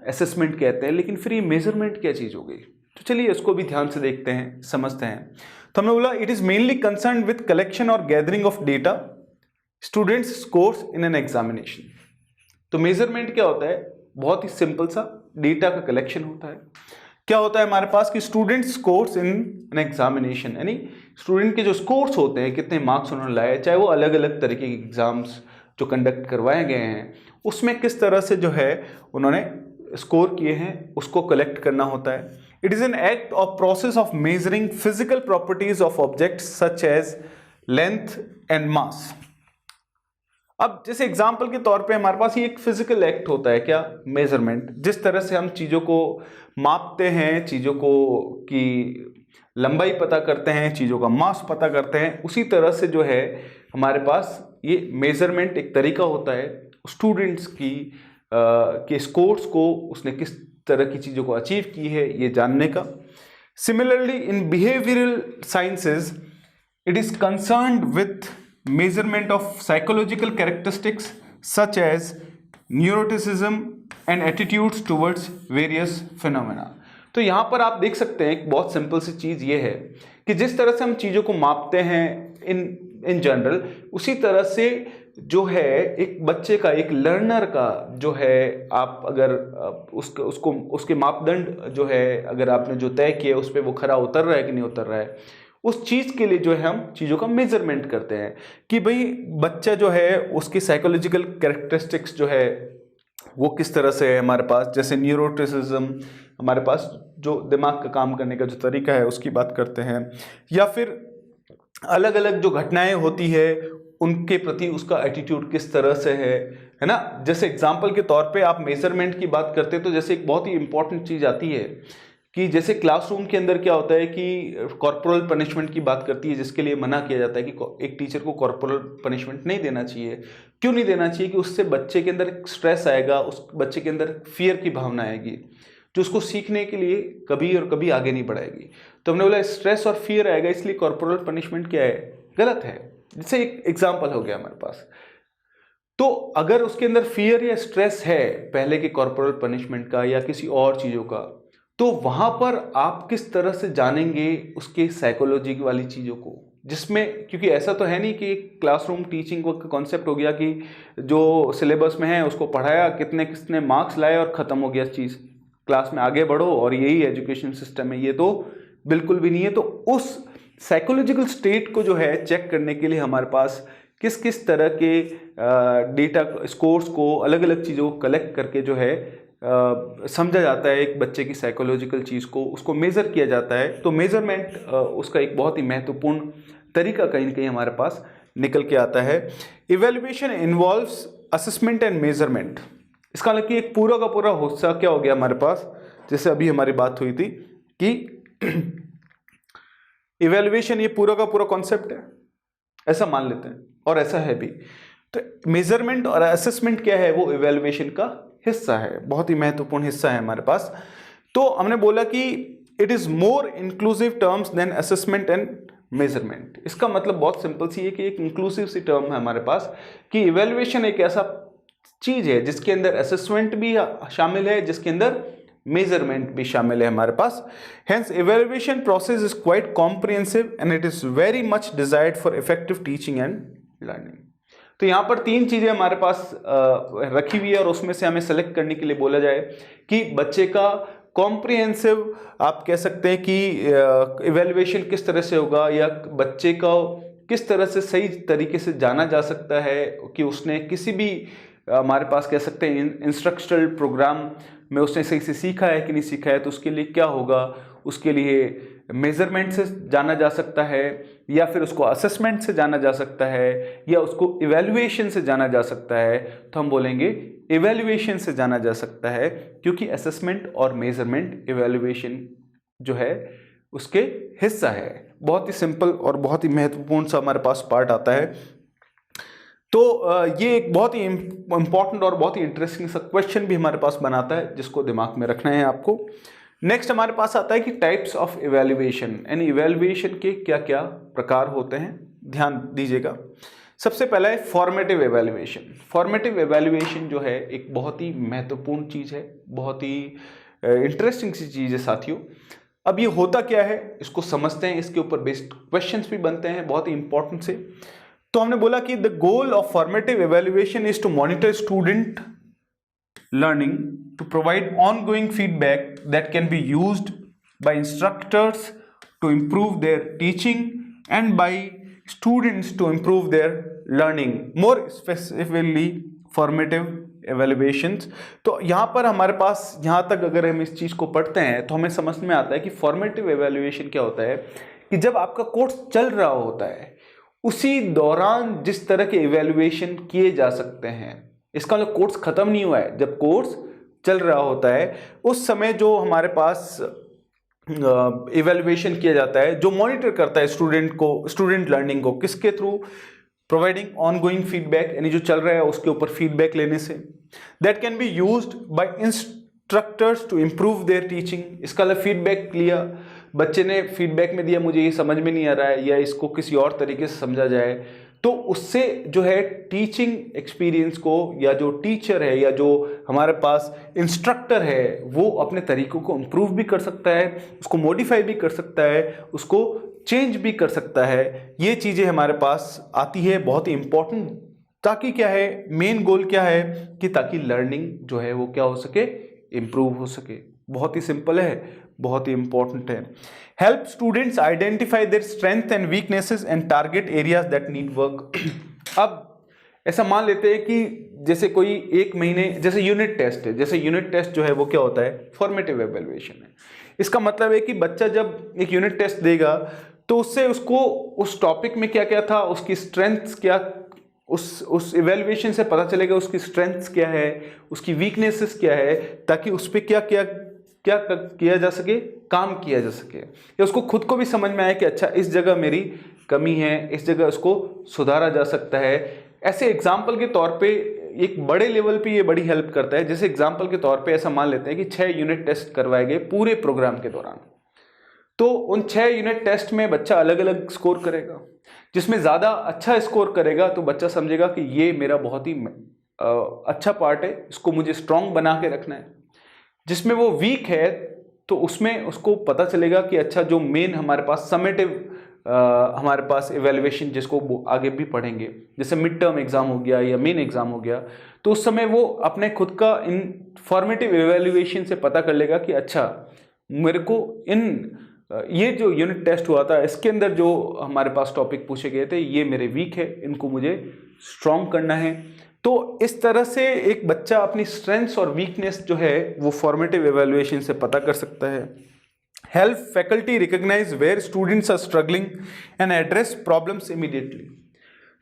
Speaker 1: असेसमेंट कहते हैं। लेकिन फिर ये मेजरमेंट क्या चीज़ हो गई, तो चलिए इसको भी ध्यान से देखते हैं, समझते हैं। तो हमने बोला it is mainly concern with collection और gathering of data students scores in an examination. तो मेजरमेंट क्या होता है, बहुत ही सिंपल सा डेटा का कलेक्शन होता है। क्या होता है हमारे पास कि student scores in an examination, यानी स्टूडेंट के जो स्कोर्स होते हैं, कितने मार्क्स उन्होंने लाए, चाहे वो अलग अलग तरीके के एग्जाम्स जो कंडक्ट करवाए गए हैं उसमें किस तरह से जो है उन्होंने स्कोर किए हैं, उसको कलेक्ट करना होता है। It is an act or process of measuring physical properties of objects such as length and mass. अब जैसे एग्जाम्पल के तौर पे हमारे पास ये एक फिजिकल एक्ट होता है, क्या, मेजरमेंट। जिस तरह से हम चीज़ों को मापते हैं, चीज़ों को की लंबाई पता करते हैं, चीज़ों का मास पता करते हैं, उसी तरह से जो है हमारे पास ये मेजरमेंट एक तरीका होता है स्टूडेंट्स की के स्कोर्स को उसने किस तरह की चीज़ों को अचीव की है ये जानने का। Similarly in behavioural sciences it is concerned with measurement of psychological characteristics such as neuroticism and attitudes towards various phenomena। तो यहाँ पर आप देख सकते हैं एक बहुत सिंपल सी चीज़ ये है कि जिस तरह से हम चीज़ों को मापते हैं इन जनरल, उसी तरह से जो है एक बच्चे का, एक लर्नर का जो है, आप अगर उसके मापदंड जो है अगर आपने जो तय किया उस पर वो खरा उतर रहा है कि नहीं उतर रहा है, उस चीज़ के लिए जो है हम चीज़ों का मेजरमेंट करते हैं कि भाई बच्चा जो है उसकी साइकोलॉजिकल कैरेक्टरिस्टिक्स जो है वो किस तरह से है हमारे पास। जैसे न्यूरोटिसिज्म, हमारे पास जो दिमाग का काम करने का जो तरीका है उसकी बात करते हैं, या फिर अलग अलग जो घटनाएं होती है उनके प्रति उसका एटीट्यूड किस तरह से है ना। जैसे एग्जाम्पल के तौर पे आप मेजरमेंट की बात करते हैं तो जैसे एक बहुत ही इंपॉर्टेंट चीज़ आती है कि जैसे क्लासरूम के अंदर क्या होता है कि कॉर्पोरल पनिशमेंट की बात करती है, जिसके लिए मना किया जाता है कि एक टीचर को कॉर्पोरल पनिशमेंट नहीं देना चाहिए। क्यों नहीं देना चाहिए? कि उससे बच्चे के अंदर स्ट्रेस आएगा, उस बच्चे के अंदर फियर की भावना आएगी जो उसको सीखने के लिए कभी और कभी आगे नहीं बढ़ाएगी। तो हमने बोला स्ट्रेस और फियर आएगा, इसलिए कॉर्पोरल पनिशमेंट क्या है, गलत है। जैसे एक एग्जाम्पल हो गया हमारे पास, तो अगर उसके अंदर फियर या स्ट्रेस है पहले के कॉर्पोरल पनिशमेंट का या किसी और चीज़ों का, तो वहाँ पर आप किस तरह से जानेंगे उसके साइकोलॉजी वाली चीज़ों को, जिसमें क्योंकि ऐसा तो है नहीं कि क्लासरूम टीचिंग का कॉन्सेप्ट हो गया कि जो सिलेबस में है उसको पढ़ाया, कितने कितने मार्क्स लाए और ख़त्म हो गया चीज़, क्लास में आगे बढ़ो और यही एजुकेशन सिस्टम है। ये तो बिल्कुल भी नहीं है। तो उस साइकोलॉजिकल स्टेट को जो है चेक करने के लिए हमारे पास किस किस तरह के डेटा स्कोर्स को, अलग अलग चीज़ों को कलेक्ट करके जो है समझा जाता है एक बच्चे की साइकोलॉजिकल चीज़ को, उसको मेज़र किया जाता है। तो मेज़रमेंट उसका एक बहुत ही महत्वपूर्ण तरीका कहीं ना कहीं हमारे पास निकल के आता है। Evaluation involves assessment and measurement. इसका मतलब कि एक पूरा का पूरा हिस्सा क्या हो गया हमारे पास, जैसे अभी हमारी बात हुई थी कि इवेल्युएशन ये पूरा का पूरा कॉन्सेप्ट है, ऐसा मान लेते हैं, और ऐसा है भी। तो मेज़रमेंट और असेसमेंट क्या है, वो इवेल्युएशन का हिस्सा है, बहुत ही महत्वपूर्ण हिस्सा है हमारे पास। तो हमने बोला कि it is more inclusive terms than assessment and measurement. इसका मतलब बहुत सिंपल सी है कि एक इंक्लूसिव सी टर्म है हमारे पास कि इवेल्युएशन एक ऐसा चीज है जिसके अंदर असेसमेंट भी शामिल है, जिसके अंदर मेजरमेंट भी शामिल है हमारे पास। Hence evaluation process is quite comprehensive and it is very much desired for effective teaching and learning. तो यहाँ पर तीन चीज़ें हमारे पास रखी हुई है और उसमें से हमें सेलेक्ट करने के लिए बोला जाए कि बच्चे का कॉम्प्रिहेंसिव, आप कह सकते हैं कि इवेल्युएशन किस तरह से होगा, या बच्चे का किस तरह से सही तरीके से जाना जा सकता है कि उसने किसी भी हमारे पास कह सकते हैं इंस्ट्रक्शनल प्रोग्राम में उसने सही से सीखा है कि नहीं सीखा है, तो उसके लिए क्या होगा, उसके लिए मेजरमेंट से जाना जा सकता है, या फिर उसको असेसमेंट से जाना जा सकता है, या उसको इवैल्यूएशन से जाना जा सकता है, तो हम बोलेंगे इवैल्यूएशन से जाना जा सकता है, क्योंकि असेसमेंट और मेजरमेंट इवैल्यूएशन जो है उसके हिस्सा है। बहुत ही सिंपल और बहुत ही महत्वपूर्ण सा हमारे पास पार्ट आता है। तो ये एक बहुत ही इंपॉर्टेंट और बहुत ही इंटरेस्टिंग सा क्वेश्चन भी हमारे पास बनाता है, जिसको दिमाग में रखना है आपको। नेक्स्ट हमारे पास आता है कि टाइप्स ऑफ इवैल्यूएशन, यानी इवैल्यूएशन के क्या क्या प्रकार होते हैं, ध्यान दीजिएगा। सबसे पहला है फॉर्मेटिव इवैल्यूएशन। फॉर्मेटिव इवैल्यूएशन जो है एक बहुत ही महत्वपूर्ण चीज़ है, बहुत ही इंटरेस्टिंग सी चीज़ है साथियों। अब ये होता क्या है, इसको समझते हैं, इसके ऊपर बेस्ड क्वेश्चंस भी बनते हैं बहुत ही इंपॉर्टेंट से। तो हमने बोला कि the goal of formative evaluation is to monitor student learning, to provide ongoing feedback that can be used by instructors to improve their teaching and by students to improve their learning. More specifically formative evaluations. तो यहाँ पर हमारे पास, यहाँ तक अगर हम इस चीज़ को पढ़ते हैं तो हमें समझ में आता है कि फॉर्मेटिव एवेल्युएशन क्या होता है कि जब आपका कोर्स चल रहा होता है उसी दौरान जिस तरह के इवेल्युएशन किए जा सकते हैं, इसका मतलब कोर्स खत्म नहीं हुआ है, जब कोर्स चल रहा होता है उस समय जो हमारे पास इवेल्युएशन किया जाता है, जो मॉनिटर करता है स्टूडेंट लर्निंग को, किसके थ्रू? प्रोवाइडिंग ऑनगोइंग फीडबैक, यानी जो चल रहा है उसके ऊपर फीडबैक लेने से। That can be used by instructors to improve their teaching. इसका मतलब फीडबैक लिया, बच्चे ने फीडबैक में दिया मुझे ये समझ में नहीं आ रहा है या इसको किसी और तरीके से समझा जाए, तो उससे जो है टीचिंग एक्सपीरियंस को, या जो टीचर है या जो हमारे पास इंस्ट्रक्टर है वो अपने तरीकों को इम्प्रूव भी कर सकता है, उसको मॉडिफाई भी कर सकता है, उसको चेंज भी कर सकता है। ये चीज़ें हमारे पास आती है, बहुत ही इंपॉर्टेंट, ताकि क्या है, मेन गोल क्या है कि ताकि लर्निंग जो है वो क्या हो सके, इम्प्रूव हो सके। बहुत ही सिंपल है, बहुत ही इंपॉर्टेंट है। Help students identify their strength and weaknesses and target areas that need work. अब ऐसा मान लेते हैं कि जैसे कोई एक महीने, जैसे यूनिट टेस्ट है, जैसे यूनिट टेस्ट जो है वो क्या होता है, फॉर्मेटिव एवेल्युएशन है। इसका मतलब है कि बच्चा जब एक यूनिट टेस्ट देगा तो उससे उसको उस टॉपिक में क्या क्या था, उसकी स्ट्रेंथ्स क्या, उस इवेल्युएशन से पता चलेगा उसकी स्ट्रेंथ्स क्या है, उसकी वीकनेसेस क्या है, ताकि उस पर क्या क्या क्या किया जा सके, काम किया जा सके, या उसको खुद को भी समझ में आए कि अच्छा इस जगह मेरी कमी है, इस जगह उसको सुधारा जा सकता है। ऐसे एग्जाम्पल के तौर पे एक बड़े लेवल पे ये बड़ी हेल्प करता है। जैसे एग्जाम्पल के तौर पे ऐसा मान लेते हैं कि 6 यूनिट टेस्ट करवाए गए पूरे प्रोग्राम के दौरान, तो उन 6 यूनिट टेस्ट में बच्चा अलग अलग स्कोर करेगा। जिसमें ज़्यादा अच्छा स्कोर करेगा तो बच्चा समझेगा कि ये मेरा बहुत ही अच्छा पार्ट है, इसको मुझे स्ट्रॉन्ग बना के रखना है। जिसमें वो वीक है तो उसमें उसको पता चलेगा कि अच्छा जो मेन हमारे पास समेटिव हमारे पास इवेल्युएशन, जिसको आगे भी पढ़ेंगे, जैसे मिड टर्म एग्जाम हो गया या मेन एग्जाम हो गया, तो उस समय वो अपने खुद का इन फॉर्मेटिव इवेल्युएशन से पता कर लेगा कि अच्छा मेरे को ये जो यूनिट टेस्ट हुआ था इसके अंदर जो हमारे पास टॉपिक पूछे गए थे ये मेरे वीक है, इनको मुझे स्ट्रॉन्ग करना है। तो इस तरह से एक बच्चा अपनी स्ट्रेंथ्स और वीकनेस जो है वो फॉर्मेटिव इवेल्युएशन से पता कर सकता है। Help faculty recognise where students are struggling and address problems immediately.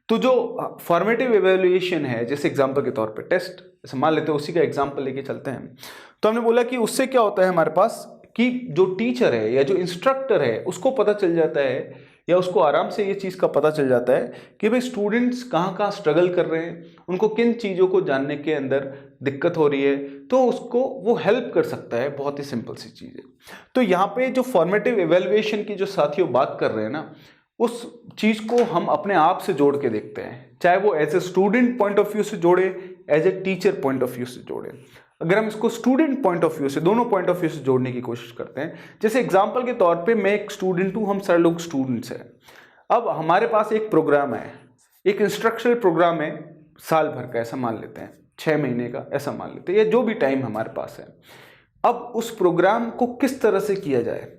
Speaker 1: तो जो फॉर्मेटिव इवेल्युएशन है, जैसे एग्जांपल के तौर पे टेस्ट, जैसे मान लेते हैं उसी का एग्जांपल लेके चलते हैं, तो हमने बोला कि उससे क्या होता है हमारे पास कि जो टीचर है या जो इंस्ट्रक्टर है उसको पता चल जाता है, या उसको आराम से ये चीज़ का पता चल जाता है कि भाई स्टूडेंट्स कहाँ कहाँ स्ट्रगल कर रहे हैं, उनको किन चीज़ों को जानने के अंदर दिक्कत हो रही है, तो उसको वो हेल्प कर सकता है। बहुत ही सिंपल सी चीज़ है। तो यहाँ पे जो फॉर्मेटिव इवेल्युएशन की जो साथियों बात कर रहे हैं ना, उस चीज़ को हम अपने आप से जोड़ के देखते हैं, चाहे वो as a student point of view से जोड़े, as a teacher point of view से जोड़े। अगर हम इसको स्टूडेंट पॉइंट ऑफ व्यू से, दोनों पॉइंट ऑफ व्यू से जोड़ने की कोशिश करते हैं, जैसे एग्जांपल के तौर पे मैं एक स्टूडेंट हूँ, हम सारे लोग स्टूडेंट्स हैं। अब हमारे पास एक प्रोग्राम है, एक इंस्ट्रक्शनल प्रोग्राम है, साल भर का ऐसा मान लेते हैं, 6 महीने का ऐसा मान लेते हैं, या जो भी टाइम हमारे पास है। अब उस प्रोग्राम को किस तरह से किया जाए,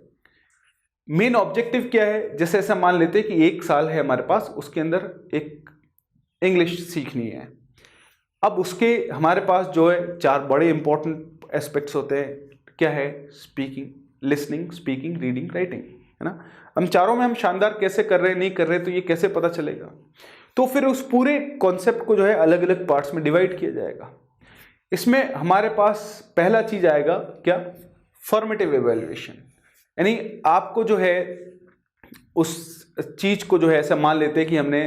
Speaker 1: मेन ऑब्जेक्टिव क्या है, जैसे ऐसा मान लेते हैं कि 1 साल है हमारे पास, उसके अंदर एक इंग्लिश सीखनी है। अब उसके हमारे पास जो है 4 बड़े इंपॉर्टेंट एस्पेक्ट्स होते हैं। क्या है? Speaking, listening, speaking, reading, writing, है ना। हम चारों में हम शानदार कैसे कर रहे हैं, नहीं कर रहे, तो ये कैसे पता चलेगा? तो फिर उस पूरे कॉन्सेप्ट को जो है अलग अलग पार्ट्स में डिवाइड किया जाएगा। इसमें हमारे पास पहला चीज आएगा क्या? Formative evaluation. यानी आपको जो है उस चीज को जो है ऐसा मान लेते हैं कि हमने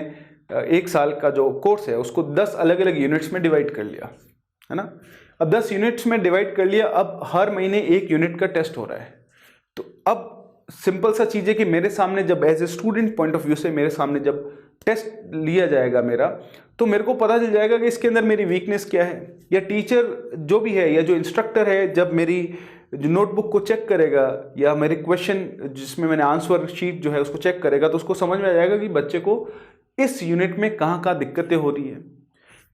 Speaker 1: 1 साल का जो कोर्स है उसको 10 अलग अलग यूनिट्स में डिवाइड कर लिया, है ना। अब 10 यूनिट्स में डिवाइड कर लिया, अब हर महीने 1 यूनिट का टेस्ट हो रहा है। तो अब सिंपल सा चीज है कि मेरे सामने जब as a student point of view से मेरे सामने जब टेस्ट लिया जाएगा मेरा, तो मेरे को पता चल जाएगा कि इसके अंदर मेरी वीकनेस क्या है, या टीचर जो भी है या जो इंस्ट्रक्टर है जब मेरी जो नोटबुक को चेक करेगा या मेरे क्वेश्चन जिसमें मैंने आंसर शीट जो है उसको चेक करेगा, तो उसको समझ में आ जाएगा कि बच्चे को इस यूनिट में कहाँ दिक्कतें हो रही है।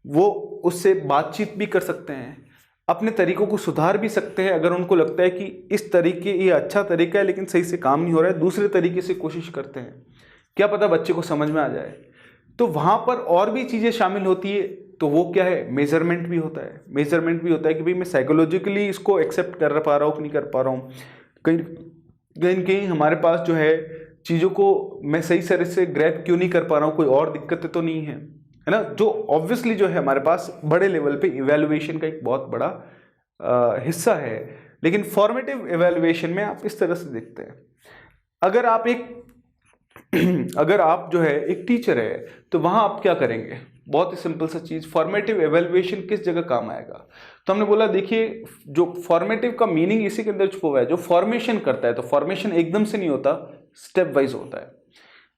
Speaker 1: वो उससे बातचीत भी कर सकते हैं, अपने तरीकों को सुधार भी सकते हैं। अगर उनको लगता है कि इस तरीके ये अच्छा तरीका है लेकिन सही से काम नहीं हो रहा है, दूसरे तरीके से कोशिश करते हैं, क्या पता बच्चे को समझ में आ जाए। तो वहाँ पर और भी चीज़ें शामिल होती है, तो वो क्या है? मेजरमेंट भी होता है। मेजरमेंट भी होता है कि भाई मैं साइकोलॉजिकली इसको एक्सेप्ट कर पा रहा हूँ कि नहीं कर पा रहा हूँ। कहीं हमारे पास जो है चीज़ों को मैं सही तरह से ग्रैब क्यों नहीं कर पा रहा हूँ, कोई और दिक्कतें तो नहीं है, है ना। जो ऑब्वियसली जो है हमारे पास बड़े लेवल पे इवैल्यूएशन का एक बहुत बड़ा हिस्सा है। लेकिन फॉर्मेटिव इवैल्यूएशन में आप इस तरह से देखते हैं, अगर आप जो है एक टीचर है तो वहां आप क्या करेंगे? बहुत ही सिंपल सा चीज, फॉर्मेटिव इवैल्यूएशन किस जगह काम आएगा? तो हमने बोला देखिए, जो फॉर्मेटिव का मीनिंग इसी के अंदर छुपा हुआ है, जो फॉर्मेशन करता है। तो फॉर्मेशन एकदम से नहीं होता, स्टेप वाइज होता है।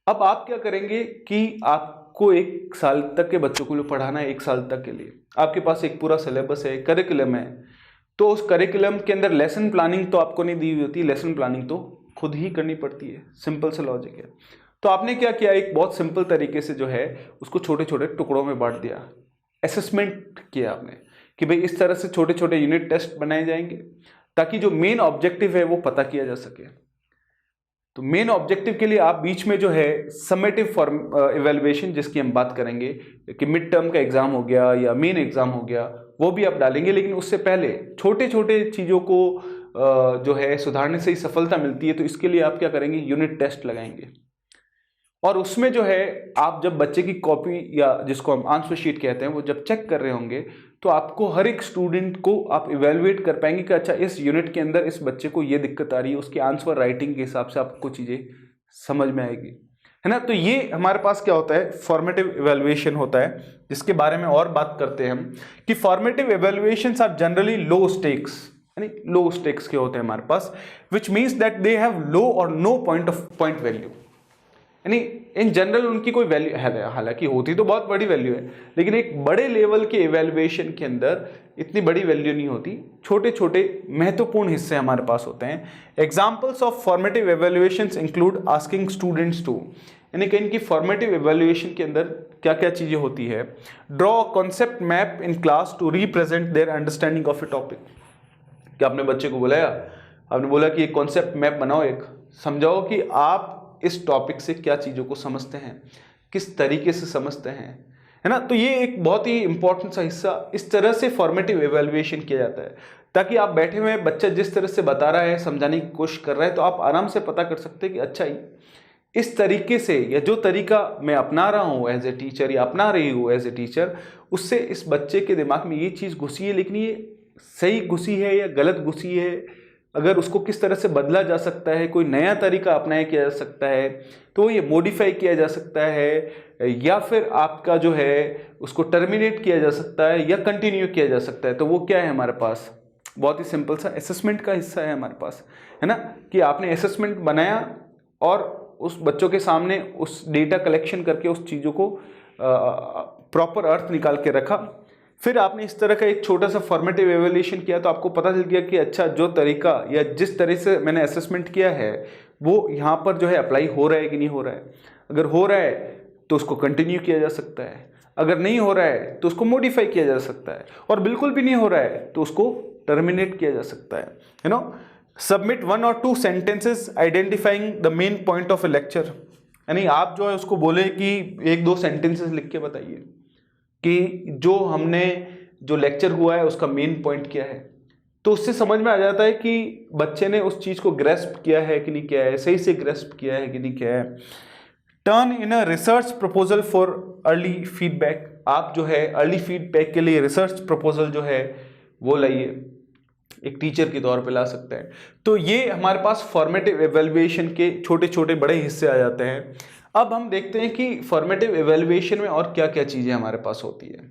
Speaker 1: अब आप क्या करेंगे कि आपको 1 साल तक के बच्चों को पढ़ाना है, 1 साल तक के लिए आपके पास एक पूरा सिलेबस है, करिकुलम है। तो उस करिकुलम के अंदर लेसन प्लानिंग तो आपको नहीं दी हुई होती, लेसन प्लानिंग तो खुद ही करनी पड़ती है। सिंपल सा लॉजिक है। तो आपने क्या किया, एक बहुत सिंपल तरीके से जो है उसको छोटे छोटे टुकड़ों में बांट दिया। असेसमेंट किया आपने कि भाई इस तरह से छोटे छोटे यूनिट टेस्ट बनाए जाएंगे ताकि जो मेन ऑब्जेक्टिव है वो पता किया जा सके। तो मेन ऑब्जेक्टिव के लिए आप बीच में जो है समेटिव इवैल्यूएशन, जिसकी हम बात करेंगे कि मिड टर्म का एग्जाम हो गया या मेन एग्जाम हो गया, वो भी आप डालेंगे। लेकिन उससे पहले छोटे छोटे चीज़ों को जो है सुधारने से ही सफलता मिलती है। तो इसके लिए आप क्या करेंगे? यूनिट टेस्ट लगाएंगे। और उसमें जो है आप जब बच्चे की कॉपी या जिसको हम आंसर शीट कहते हैं वो जब चेक कर रहे होंगे, तो आपको हर एक स्टूडेंट को आप इवेल्युएट कर पाएंगे कि अच्छा इस यूनिट के अंदर इस बच्चे को ये दिक्कत आ रही है, उसकी आंसर राइटिंग के हिसाब से आपको चीज़ें समझ में आएगी, है ना। तो ये हमारे पास क्या होता है? फॉर्मेटिव इवेल्युएशन होता है, जिसके बारे में और बात करते हैं हम कि formative evaluations are generally low stakes, यानी लो स्टेक्स के होते हैं हमारे पास, which means that they have low और नो पॉइंट वैल्यू। यानी इन जनरल उनकी कोई वैल्यू, हालांकि होती तो बहुत बड़ी वैल्यू है, लेकिन एक बड़े लेवल के इवैल्यूएशन के अंदर इतनी बड़ी वैल्यू नहीं होती। छोटे छोटे महत्वपूर्ण हिस्से हमारे पास होते हैं। Examples of formative evaluations include asking students to, यानी कि इनकी फॉर्मेटिव इवैल्यूएशन के अंदर क्या क्या चीज़ें होती है। Draw concept map in class to represent their understanding of a topic. क्या आपने बच्चे को बुलाया, आपने बोला कि एक कॉन्सेप्ट मैप बनाओ, एक समझाओ कि आप इस टॉपिक से क्या चीज़ों को समझते हैं, किस तरीके से समझते हैं, है ना। तो ये एक बहुत ही इंपॉर्टेंट सा हिस्सा, इस तरह से फॉर्मेटिव इवैल्यूएशन किया जाता है, ताकि आप बैठे हुए बच्चा जिस तरह से बता रहा है, समझाने की कोशिश कर रहा है, तो आप आराम से पता कर सकते हैं कि अच्छा ही इस तरीके से या जो तरीका मैं अपना रहा हूँ एज ए टीचर या अपना रही हूँ एज ए टीचर, उससे इस बच्चे के दिमाग में ये चीज़ घुसी है, लेकिन ये सही घुसी है या गलत घुसी है, अगर उसको किस तरह से बदला जा सकता है, कोई नया तरीका अपनाया किया जा सकता है, तो ये मॉडिफाई किया जा सकता है, या फिर आपका जो है उसको टर्मिनेट किया जा सकता है या कंटिन्यू किया जा सकता है। तो वो क्या है हमारे पास? बहुत ही सिंपल सा असेसमेंट का हिस्सा है हमारे पास, है ना, कि आपने असेसमेंट बनाया और उस बच्चों के सामने उस डेटा कलेक्शन करके उस चीज़ों को प्रॉपर अर्थ निकाल के रखा। फिर आपने इस तरह का एक छोटा सा फॉर्मेटिव इवैल्यूएशन किया, तो आपको पता चल गया कि अच्छा जो तरीका या जिस तरह से मैंने असेसमेंट किया है वो यहाँ पर जो है अप्लाई हो रहा है कि नहीं हो रहा है। अगर हो रहा है तो उसको कंटिन्यू किया जा सकता है, अगर नहीं हो रहा है तो उसको मॉडिफाई किया जा सकता है, और बिल्कुल भी नहीं हो रहा है तो उसको टर्मिनेट किया जा सकता है, you know. Submit 1 or 2 sentences identifying the main point of A lecture, यानी आप जो है उसको बोले कि 1-2 सेंटेंसेस लिख के बताइए कि जो हमने जो लेक्चर हुआ है उसका मेन पॉइंट क्या है। तो उससे समझ में आ जाता है कि बच्चे ने उस चीज़ को ग्रेस्प किया है कि नहीं किया है, सही से ग्रेस्प किया है कि नहीं किया है। Turn in a research proposal for early feedback, आप जो है अर्ली फीडबैक के लिए रिसर्च प्रपोजल जो है वो लाइए, एक टीचर के तौर पे ला सकते हैं। तो ये हमारे पास फॉर्मेटिव एवेल्युएशन के छोटे छोटे बड़े हिस्से आ जाते हैं। अब हम देखते हैं कि फॉर्मेटिव एवेल्युएशन में और क्या क्या चीज़ें हमारे पास होती है।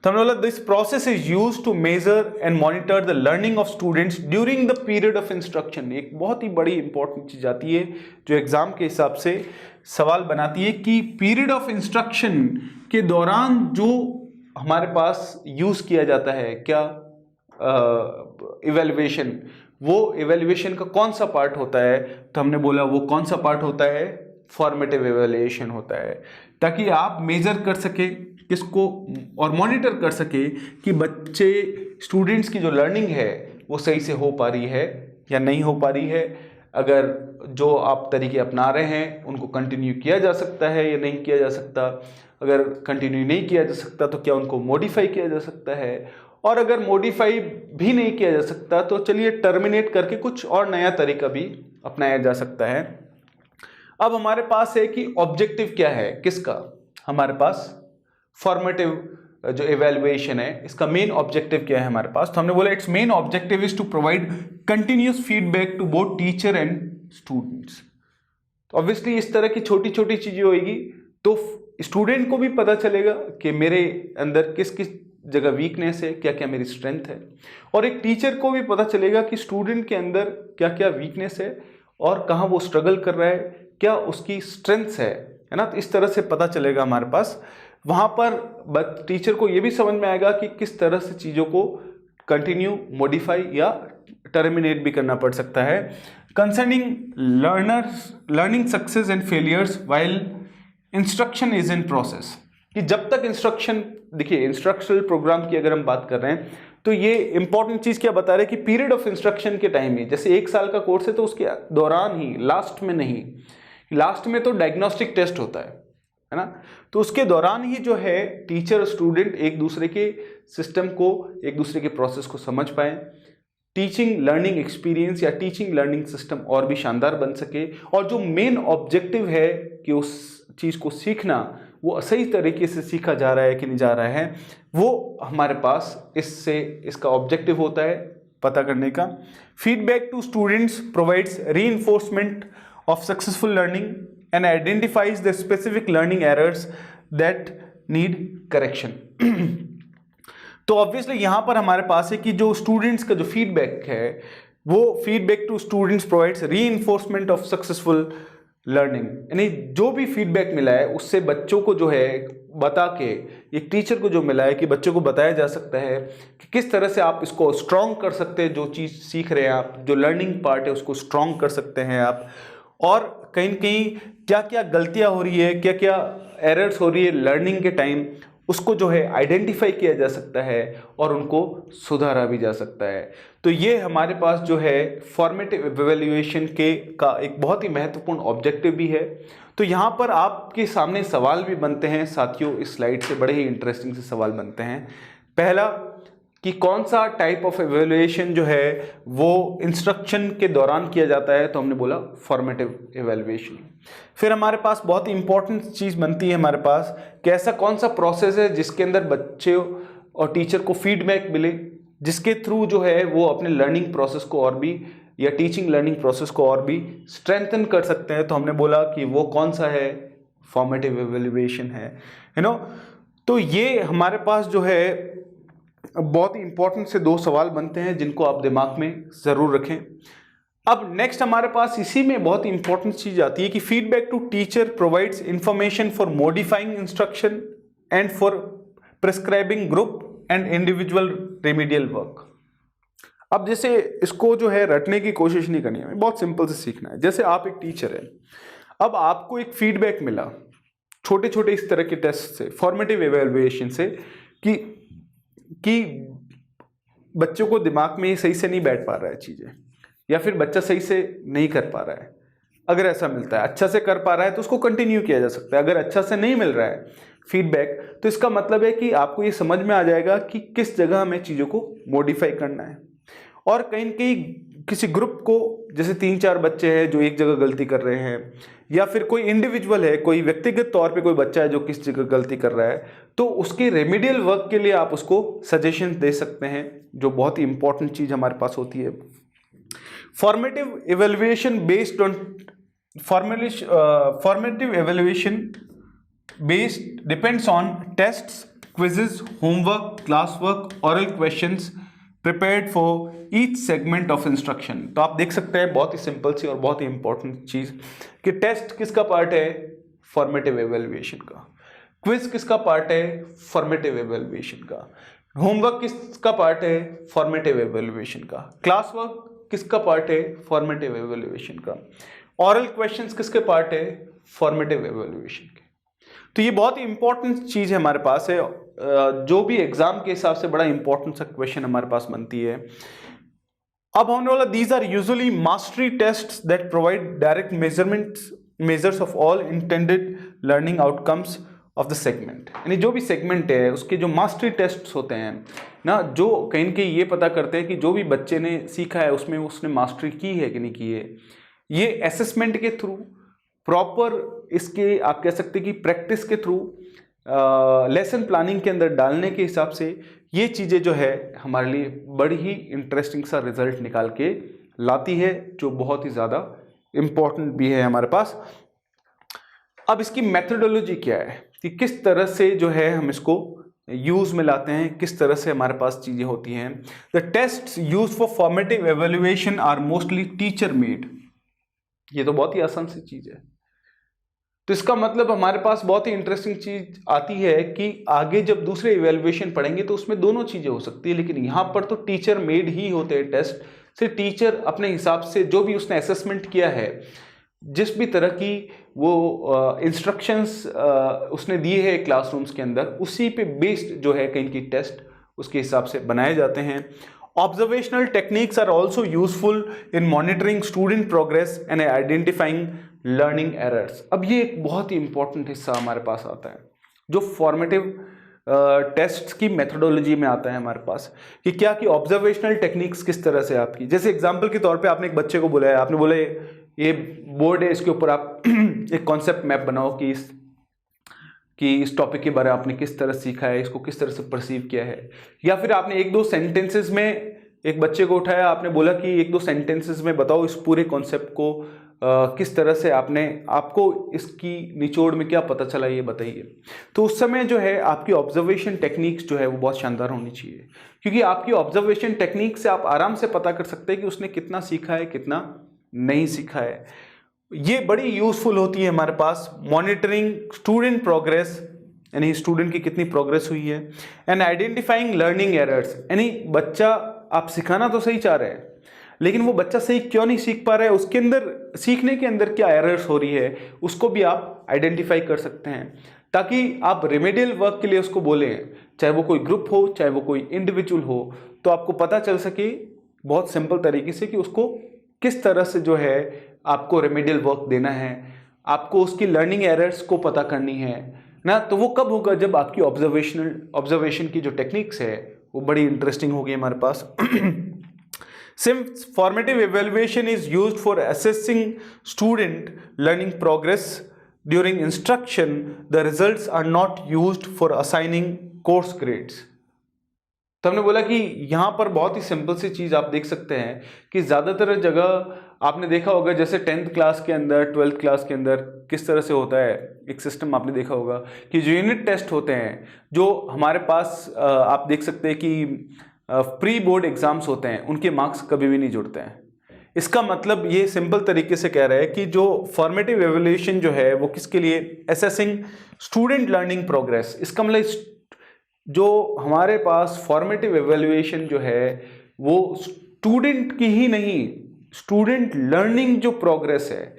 Speaker 1: तो हमने बोला this process is use to measure and monitor the learning of students during the period of instruction. एक बहुत ही बड़ी इंपॉर्टेंट चीज़ आती है जो एग्जाम के हिसाब से सवाल बनाती है कि पीरियड ऑफ इंस्ट्रक्शन के दौरान जो हमारे पास यूज़ किया जाता है क्या इवेल्युएशन, वो इवेल्युएशन का कौन सा पार्ट होता है। तो हमने बोला वो कौन सा पार्ट होता है, फॉर्मेटिव इवेल्युएशन होता है, ताकि आप मेजर कर सके किसको और मॉनिटर कर सके कि बच्चे स्टूडेंट्स की जो लर्निंग है वो सही से हो पा रही है या नहीं हो पा रही है। अगर जो आप तरीके अपना रहे हैं उनको कंटिन्यू किया जा सकता है या नहीं किया जा सकता, अगर कंटिन्यू नहीं किया जा सकता तो क्या उनको मॉडिफाई किया जा सकता है, और अगर मॉडिफाई भी नहीं किया जा सकता तो चलिए टर्मिनेट करके कुछ और नया तरीका भी अपनाया जा सकता है। अब हमारे पास है कि ऑब्जेक्टिव क्या है किसका, हमारे पास फॉर्मेटिव जो इवेल्युएशन है इसका मेन ऑब्जेक्टिव क्या है हमारे पास। तो हमने बोला its main objective is to provide continuous feedback to both teacher and students. तो ऑब्वियसली इस तरह की छोटी छोटी चीजें होगी तो स्टूडेंट को भी पता चलेगा कि मेरे अंदर किस किस जगह वीकनेस है, क्या क्या मेरी स्ट्रेंथ है, और एक टीचर को भी पता चलेगा कि स्टूडेंट के अंदर क्या क्या वीकनेस है और कहाँ वो स्ट्रगल कर रहा है, क्या उसकी स्ट्रेंथ्स है ना। तो इस तरह से पता चलेगा हमारे पास। वहाँ पर टीचर को ये भी समझ में आएगा कि किस तरह से चीज़ों को कंटिन्यू, मॉडिफाई या टर्मिनेट भी करना पड़ सकता है। Concerning learning success and failures while instruction is in process, कि जब तक इंस्ट्रक्शन, देखिए इंस्ट्रक्शनल प्रोग्राम की अगर हम बात कर रहे हैं तो ये इंपॉर्टेंट चीज़ क्या बता रहे हैं कि पीरियड ऑफ इंस्ट्रक्शन के टाइम में, जैसे 1 साल का कोर्स है तो उसके दौरान ही, लास्ट में नहीं, लास्ट में तो डायग्नोस्टिक टेस्ट होता है ना, तो उसके दौरान ही जो है टीचर और स्टूडेंट एक दूसरे के सिस्टम को, एक दूसरे के प्रोसेस को समझ पाए, टीचिंग लर्निंग एक्सपीरियंस या टीचिंग लर्निंग सिस्टम और भी शानदार बन सके, और जो मेन ऑब्जेक्टिव है कि उस चीज़ को सीखना वो सही तरीके से सीखा जा रहा है कि नहीं जा रहा है, वो हमारे पास इसका ऑब्जेक्टिव होता है पता करने का। Feedback to students provides reinforcement of successful learning and identifies the specific learning errors that need correction. तो ऑब्वियसली यहाँ पर हमारे पास है कि जो स्टूडेंट्स का जो फीडबैक है वो feedback to students provides reinforcement of successful learning, यानी जो भी फीडबैक मिला है उससे बच्चों को जो है बता के, एक टीचर को जो मिला है कि बच्चों को बताया जा सकता है कि किस तरह से आप इसको स्ट्रॉन्ग कर सकते हैं, जो चीज़ सीख रहे हैं आप, जो लर्निंग पार्ट है उसको स्ट्रॉन्ग कर सकते हैं आप, और कहीं न कहीं क्या क्या गलतियां हो रही है, क्या क्या एरर्स हो रही है लर्निंग के टाइम, उसको जो है आइडेंटिफाई किया जा सकता है और उनको सुधारा भी जा सकता है। तो ये हमारे पास जो है फॉर्मेटिव इवैल्यूएशन का एक बहुत ही महत्वपूर्ण ऑब्जेक्टिव भी है। तो यहाँ पर आपके सामने सवाल भी बनते हैं साथियों, इस स्लाइड से बड़े ही इंटरेस्टिंग से सवाल बनते हैं। पहला कि कौन सा टाइप ऑफ इवैल्यूएशन जो है वो इंस्ट्रक्शन के दौरान किया जाता है, तो हमने बोला फॉर्मेटिव इवैल्यूएशन। फिर हमारे पास बहुत इंपॉर्टेंट चीज़ बनती है हमारे पास कि ऐसा कौन सा प्रोसेस है जिसके अंदर बच्चे और टीचर को फीडबैक मिले, जिसके थ्रू जो है वो अपने लर्निंग प्रोसेस को और भी, या टीचिंग लर्निंग प्रोसेस को और भी स्ट्रेंथन कर सकते हैं। तो हमने बोला कि वो कौन सा है, फॉर्मेटिव इवैल्यूएशन है, तो ये हमारे पास जो है बहुत ही इंपॉर्टेंट से 2 सवाल बनते हैं जिनको आप दिमाग में ज़रूर रखें। अब नेक्स्ट हमारे पास इसी में बहुत ही इंपॉर्टेंट चीज़ आती है कि feedback to teacher provides information for modifying instruction and for prescribing group and individual remedial work. अब जैसे इसको जो है रटने की कोशिश नहीं करनी है, बहुत सिंपल से सीखना है। जैसे आप एक टीचर है, अब आपको एक फीडबैक मिला छोटे छोटे इस तरह के टेस्ट से, फॉर्मेटिव इवैल्यूएशन से, कि बच्चों को दिमाग में सही से नहीं बैठ पा रहा है चीज़ें, या फिर बच्चा सही से नहीं कर पा रहा है। अगर ऐसा मिलता है, अच्छा से कर पा रहा है तो उसको कंटिन्यू किया जा सकता है। अगर अच्छा से नहीं मिल रहा है फीडबैक, तो इसका मतलब है कि आपको ये समझ में आ जाएगा कि किस जगह हमें चीज़ों को मॉडिफाई करना है। और कहीं न कहीं किसी ग्रुप को, जैसे 3-4 बच्चे हैं जो एक जगह गलती कर रहे हैं, या फिर कोई इंडिविजुअल है, कोई व्यक्तिगत तौर पे कोई बच्चा है जो किस जगह गलती कर रहा है, तो उसके रेमेडियल वर्क के लिए आप उसको सजेशन दे सकते हैं, जो बहुत ही इंपॉर्टेंट चीज़ हमारे पास होती है। Formative evaluation based on formative evaluation based depends on tests, quizzes, homework, classwork, oral questions prepared for each segment of instruction। तो आप देख सकते हैं बहुत ही सिंपल सी और बहुत ही इंपॉर्टेंट चीज कि टेस्ट किसका पार्ट है, फॉर्मेटिव एवेल्युएशन का। क्विज किसका पार्ट है, फॉर्मेटिव एवेल्युएशन का। होमवर्क किसका पार्ट है, फॉर्मेटिव एवेल्युएशन का। क्लास वर्क किसका पार्ट है, फॉर्मेटिव एवेल्युएशन का। ऑरल क्वेश्चंस किसके पार्ट है, फॉर्मेटिव एवेल्युएशन के। तो ये बहुत ही इंपॉर्टेंट चीज है हमारे पास है, जो भी एग्जाम के हिसाब से बड़ा इंपॉर्टेंट सा क्वेश्चन हमारे पास बनती है। अब होने वाला, these are usually mastery tests that provide direct measures of all intended learning outcomes of the segment. यानी जो भी सेगमेंट है उसके जो मास्टरी टेस्ट्स होते हैं ना, जो कहीं न कहीं ये पता करते हैं कि जो भी बच्चे ने सीखा है उसमें उसने मास्टरी की है कि नहीं की है। ये असेसमेंट के थ्रू, प्रॉपर इसके आप कह सकते हैं कि प्रैक्टिस के थ्रू, लेसन प्लानिंग के अंदर डालने के हिसाब से ये चीज़ें जो है हमारे लिए बड़ी ही इंटरेस्टिंग सा रिजल्ट निकाल के लाती है, जो बहुत ही ज़्यादा इम्पोर्टेंट भी है हमारे पास। अब इसकी मेथडोलॉजी क्या है कि किस तरह से जो है हम इसको यूज़ में लाते हैं, किस तरह से हमारे पास चीज़ें होती हैं। The tests use for formative evaluation are mostly teacher made. ये तो बहुत ही आसान सी चीज़ है। तो इसका मतलब हमारे पास बहुत ही इंटरेस्टिंग चीज आती है कि आगे जब दूसरे इवेल्युएशन पढ़ेंगे तो उसमें दोनों चीजें हो सकती है, लेकिन यहाँ पर तो टीचर मेड ही होते हैं टेस्ट से। टीचर अपने हिसाब से जो भी उसने असेसमेंट किया है, जिस भी तरह की वो इंस्ट्रक्शंस उसने दिए हैं क्लासरूम्स के अंदर, उसी पे बेस्ड जो है कहीं की टेस्ट उसके हिसाब से बनाए जाते हैं। Observational techniques are also useful in monitoring student progress and identifying learning errors। अब ये एक बहुत ही इंपॉर्टेंट हिस्सा हमारे पास आता है, जो फॉर्मेटिव टेस्ट्स की मेथोडोलॉजी में आता है हमारे पास, कि क्या कि ऑब्जर्वेशनल टेक्निक्स किस तरह से आपकी। जैसे एग्जांपल के तौर पे आपने एक बच्चे को बुलाया, आपने बोला ये बोर्ड है, इसके ऊपर आप एक कॉन्सेप्ट मैप बनाओ कि इस टॉपिक के बारे में आपने किस तरह सीखा है, इसको किस तरह से परसीव किया है। या फिर आपने 1-2 सेंटेंसेस में एक बच्चे को उठाया, आपने बोला कि 1-2 सेंटेंसेस में बताओ इस पूरे कॉन्सेप्ट को किस तरह से आपको इसकी निचोड़ में क्या पता चला, ये बताइए। तो उस समय जो है आपकी ऑब्जर्वेशन टेक्निक्स जो है वो बहुत शानदार होनी चाहिए, क्योंकि आपकी ऑब्जर्वेशन टेक्निक से आप आराम से पता कर सकते हैं कि उसने कितना सीखा है, कितना नहीं सीखा है। ये बड़ी यूजफुल होती है हमारे पास मॉनिटरिंग स्टूडेंट प्रोग्रेस, यानी स्टूडेंट की कितनी प्रोग्रेस हुई है, एंड आइडेंटिफाइंग लर्निंग एरर्स, यानी बच्चा आप सिखाना तो सही चाह रहे हैं, लेकिन वो बच्चा सही क्यों नहीं सीख पा रहा है, उसके अंदर सीखने के अंदर क्या एरर्स हो रही है, उसको भी आप आइडेंटिफाई कर सकते हैं, ताकि आप रेमेडियल वर्क के लिए उसको बोलें, चाहे वो कोई ग्रुप हो, चाहे वो कोई इंडिविजुअल हो, तो आपको पता चल सके बहुत सिंपल तरीके से कि उसको किस तरह से जो है आपको रेमेडियल वर्क देना है, आपको उसकी लर्निंग एरर्स को पता करनी है ना। तो वो कब होगा, जब आपकी ऑब्जर्वेशन की जो टेक्निक्स है वो बड़ी इंटरेस्टिंग होगी हमारे पास। Since formative evaluation is used for assessing student learning progress during instruction, the results are not used for assigning course grades। तो हमने बोला कि यहाँ पर बहुत ही सिंपल सी चीज़ आप देख सकते हैं कि ज़्यादातर जगह आपने देखा होगा, जैसे 10th क्लास के अंदर, 12th क्लास के अंदर किस तरह से होता है एक सिस्टम, आपने देखा होगा कि जो यूनिट टेस्ट होते हैं, जो हमारे पास आप देख सकते हैं कि प्री बोर्ड एग्जाम्स होते हैं, उनके मार्क्स कभी भी नहीं जुड़ते हैं। इसका मतलब ये सिंपल तरीके से कह रहा है कि जो फॉर्मेटिव एवेल्युएशन जो है वो किसके लिए, असेसिंग स्टूडेंट लर्निंग प्रोग्रेस। इसका मतलब जो हमारे पास फॉर्मेटिव एवेल्युएशन जो है वो स्टूडेंट की ही नहीं, स्टूडेंट लर्निंग जो प्रोग्रेस है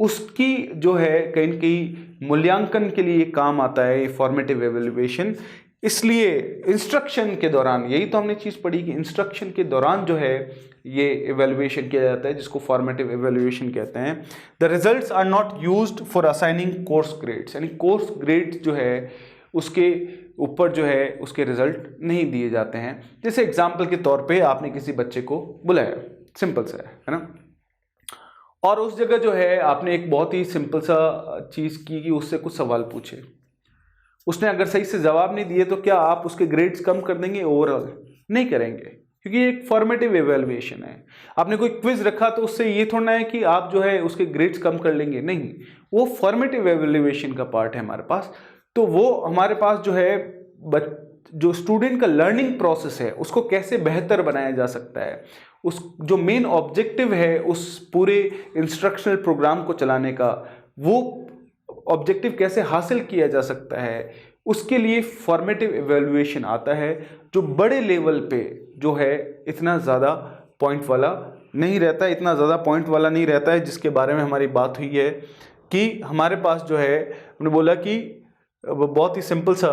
Speaker 1: उसकी जो है कहीं न कहीं मूल्यांकन के लिए काम आता है फॉर्मेटिव एवेल्युएशन। इसलिए इंस्ट्रक्शन के दौरान, यही तो हमने चीज़ पढ़ी कि इंस्ट्रक्शन के दौरान जो है ये एवेल्युएशन किया जाता है, जिसको फॉर्मेटिव एवेल्युएशन कहते हैं। The results are not used for assigning course grades, यानी कोर्स ग्रेड्स जो है ऊपर जो है उसके रिजल्ट नहीं दिए जाते हैं। जैसे एग्जाम्पल के तौर पे आपने किसी बच्चे को बुलाया, सिंपल सा है ना, और उस जगह जो है आपने एक बहुत ही सिंपल सा चीज़ की कि उससे कुछ सवाल पूछे, उसने अगर सही से जवाब नहीं दिए तो क्या आप उसके ग्रेड्स कम कर देंगे? ओवरऑल नहीं करेंगे, क्योंकि ये एक फॉर्मेटिव एवेल्युएशन है। आपने कोई क्विज रखा तो उससे ये थोड़ा है कि आप जो है उसके ग्रेड्स कम कर लेंगे, नहीं, वो फॉर्मेटिव एवेल्युएशन का पार्ट है हमारे पास। तो वो हमारे पास जो है जो स्टूडेंट का लर्निंग प्रोसेस है उसको कैसे बेहतर बनाया जा सकता है, उस जो मेन ऑब्जेक्टिव है उस पूरे इंस्ट्रक्शनल प्रोग्राम को चलाने का, वो ऑब्जेक्टिव कैसे हासिल किया जा सकता है, उसके लिए फॉर्मेटिव एवेल्युएशन आता है, जो बड़े लेवल पे जो है इतना ज़्यादा पॉइंट वाला नहीं रहता है, इतना ज़्यादा पॉइंट वाला नहीं रहता है, जिसके बारे में हमारी बात हुई है कि हमारे पास जो है, हमने बोला कि बहुत ही सिंपल सा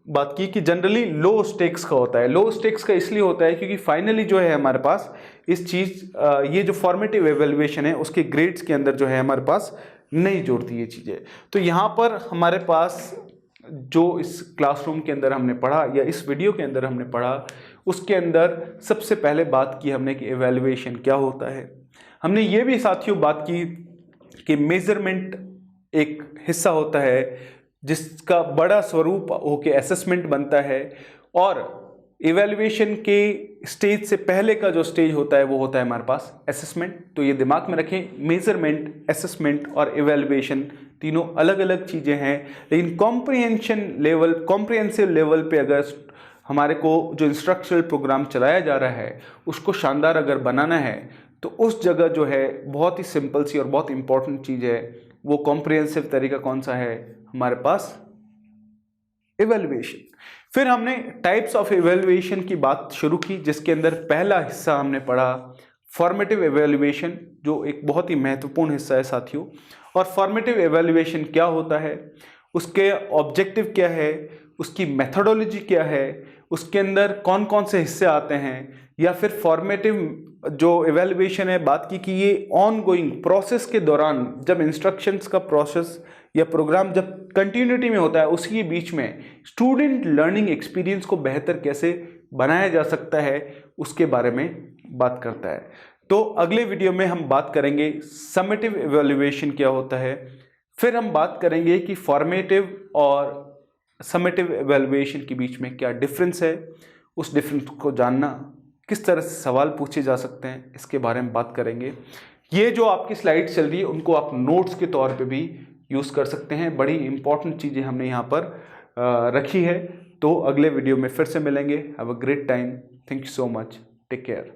Speaker 1: बात की कि जनरली लो स्टेक्स का होता है। लो स्टेक्स का इसलिए होता है क्योंकि फाइनली जो है हमारे पास इस चीज़ ये जो फॉर्मेटिव एवेल्युएशन है उसके ग्रेड्स के अंदर जो है हमारे पास नहीं जोड़ती ये चीज़ें। तो यहाँ पर हमारे पास जो इस क्लासरूम के अंदर हमने पढ़ा या इस वीडियो के अंदर हमने पढ़ा, उसके अंदर सबसे पहले बात की हमने कि एवेल्युएशन क्या होता है। हमने ये भी साथियों बात की कि मेजरमेंट एक हिस्सा होता है जिसका बड़ा स्वरूप होके असेसमेंट बनता है, और इवैल्यूएशन के स्टेज से पहले का जो स्टेज होता है वो होता है हमारे पास असेसमेंट। तो ये दिमाग में रखें, मेजरमेंट, असेसमेंट और इवैल्यूएशन तीनों अलग अलग चीज़ें हैं, लेकिन कॉम्प्रिहेंसिव लेवल पे अगर हमारे को जो इंस्ट्रक्शनल प्रोग्राम चलाया जा रहा है उसको शानदार अगर बनाना है तो उस जगह जो है बहुत ही सिंपल सी और बहुत इंपॉर्टेंट चीज़ है, वो कॉम्प्रिहेंसिव तरीका कौन सा है हमारे पास? इवैल्यूएशन। फिर हमने टाइप्स ऑफ इवैल्यूएशन की बात शुरू की, जिसके अंदर पहला हिस्सा हमने पढ़ा फॉर्मेटिव इवैल्यूएशन, जो एक बहुत ही महत्वपूर्ण हिस्सा है साथियों। और फॉर्मेटिव इवैल्यूएशन क्या होता है, उसके ऑब्जेक्टिव क्या है, उसकी मेथोडोलॉजी क्या है, उसके अंदर कौन कौन से हिस्से आते हैं, या फिर फॉर्मेटिव जो इवैल्यूएशन है बात की कि ये ऑन गोइंग प्रोसेस के दौरान, जब इंस्ट्रक्शंस का प्रोसेस या प्रोग्राम जब कंटिन्यूटी में होता है उसके बीच में स्टूडेंट लर्निंग एक्सपीरियंस को बेहतर कैसे बनाया जा सकता है उसके बारे में बात करता है। तो अगले वीडियो में हम बात करेंगे समेटिव इवैल्यूएशन क्या होता है, फिर हम बात करेंगे कि फॉर्मेटिव और समेटिव इवैल्यूएशन के बीच में क्या डिफरेंस है, उस डिफरेंस को जानना, किस तरह से सवाल पूछे जा सकते हैं, इसके बारे में बात करेंगे। ये जो आपकी स्लाइड चल रही है उनको आप नोट्स के तौर पे भी यूज़ कर सकते हैं, बड़ी इंपॉर्टेंट चीज़ें हमने यहाँ पर रखी है। तो अगले वीडियो में फिर से मिलेंगे। Have a great time, thank you so much, take care.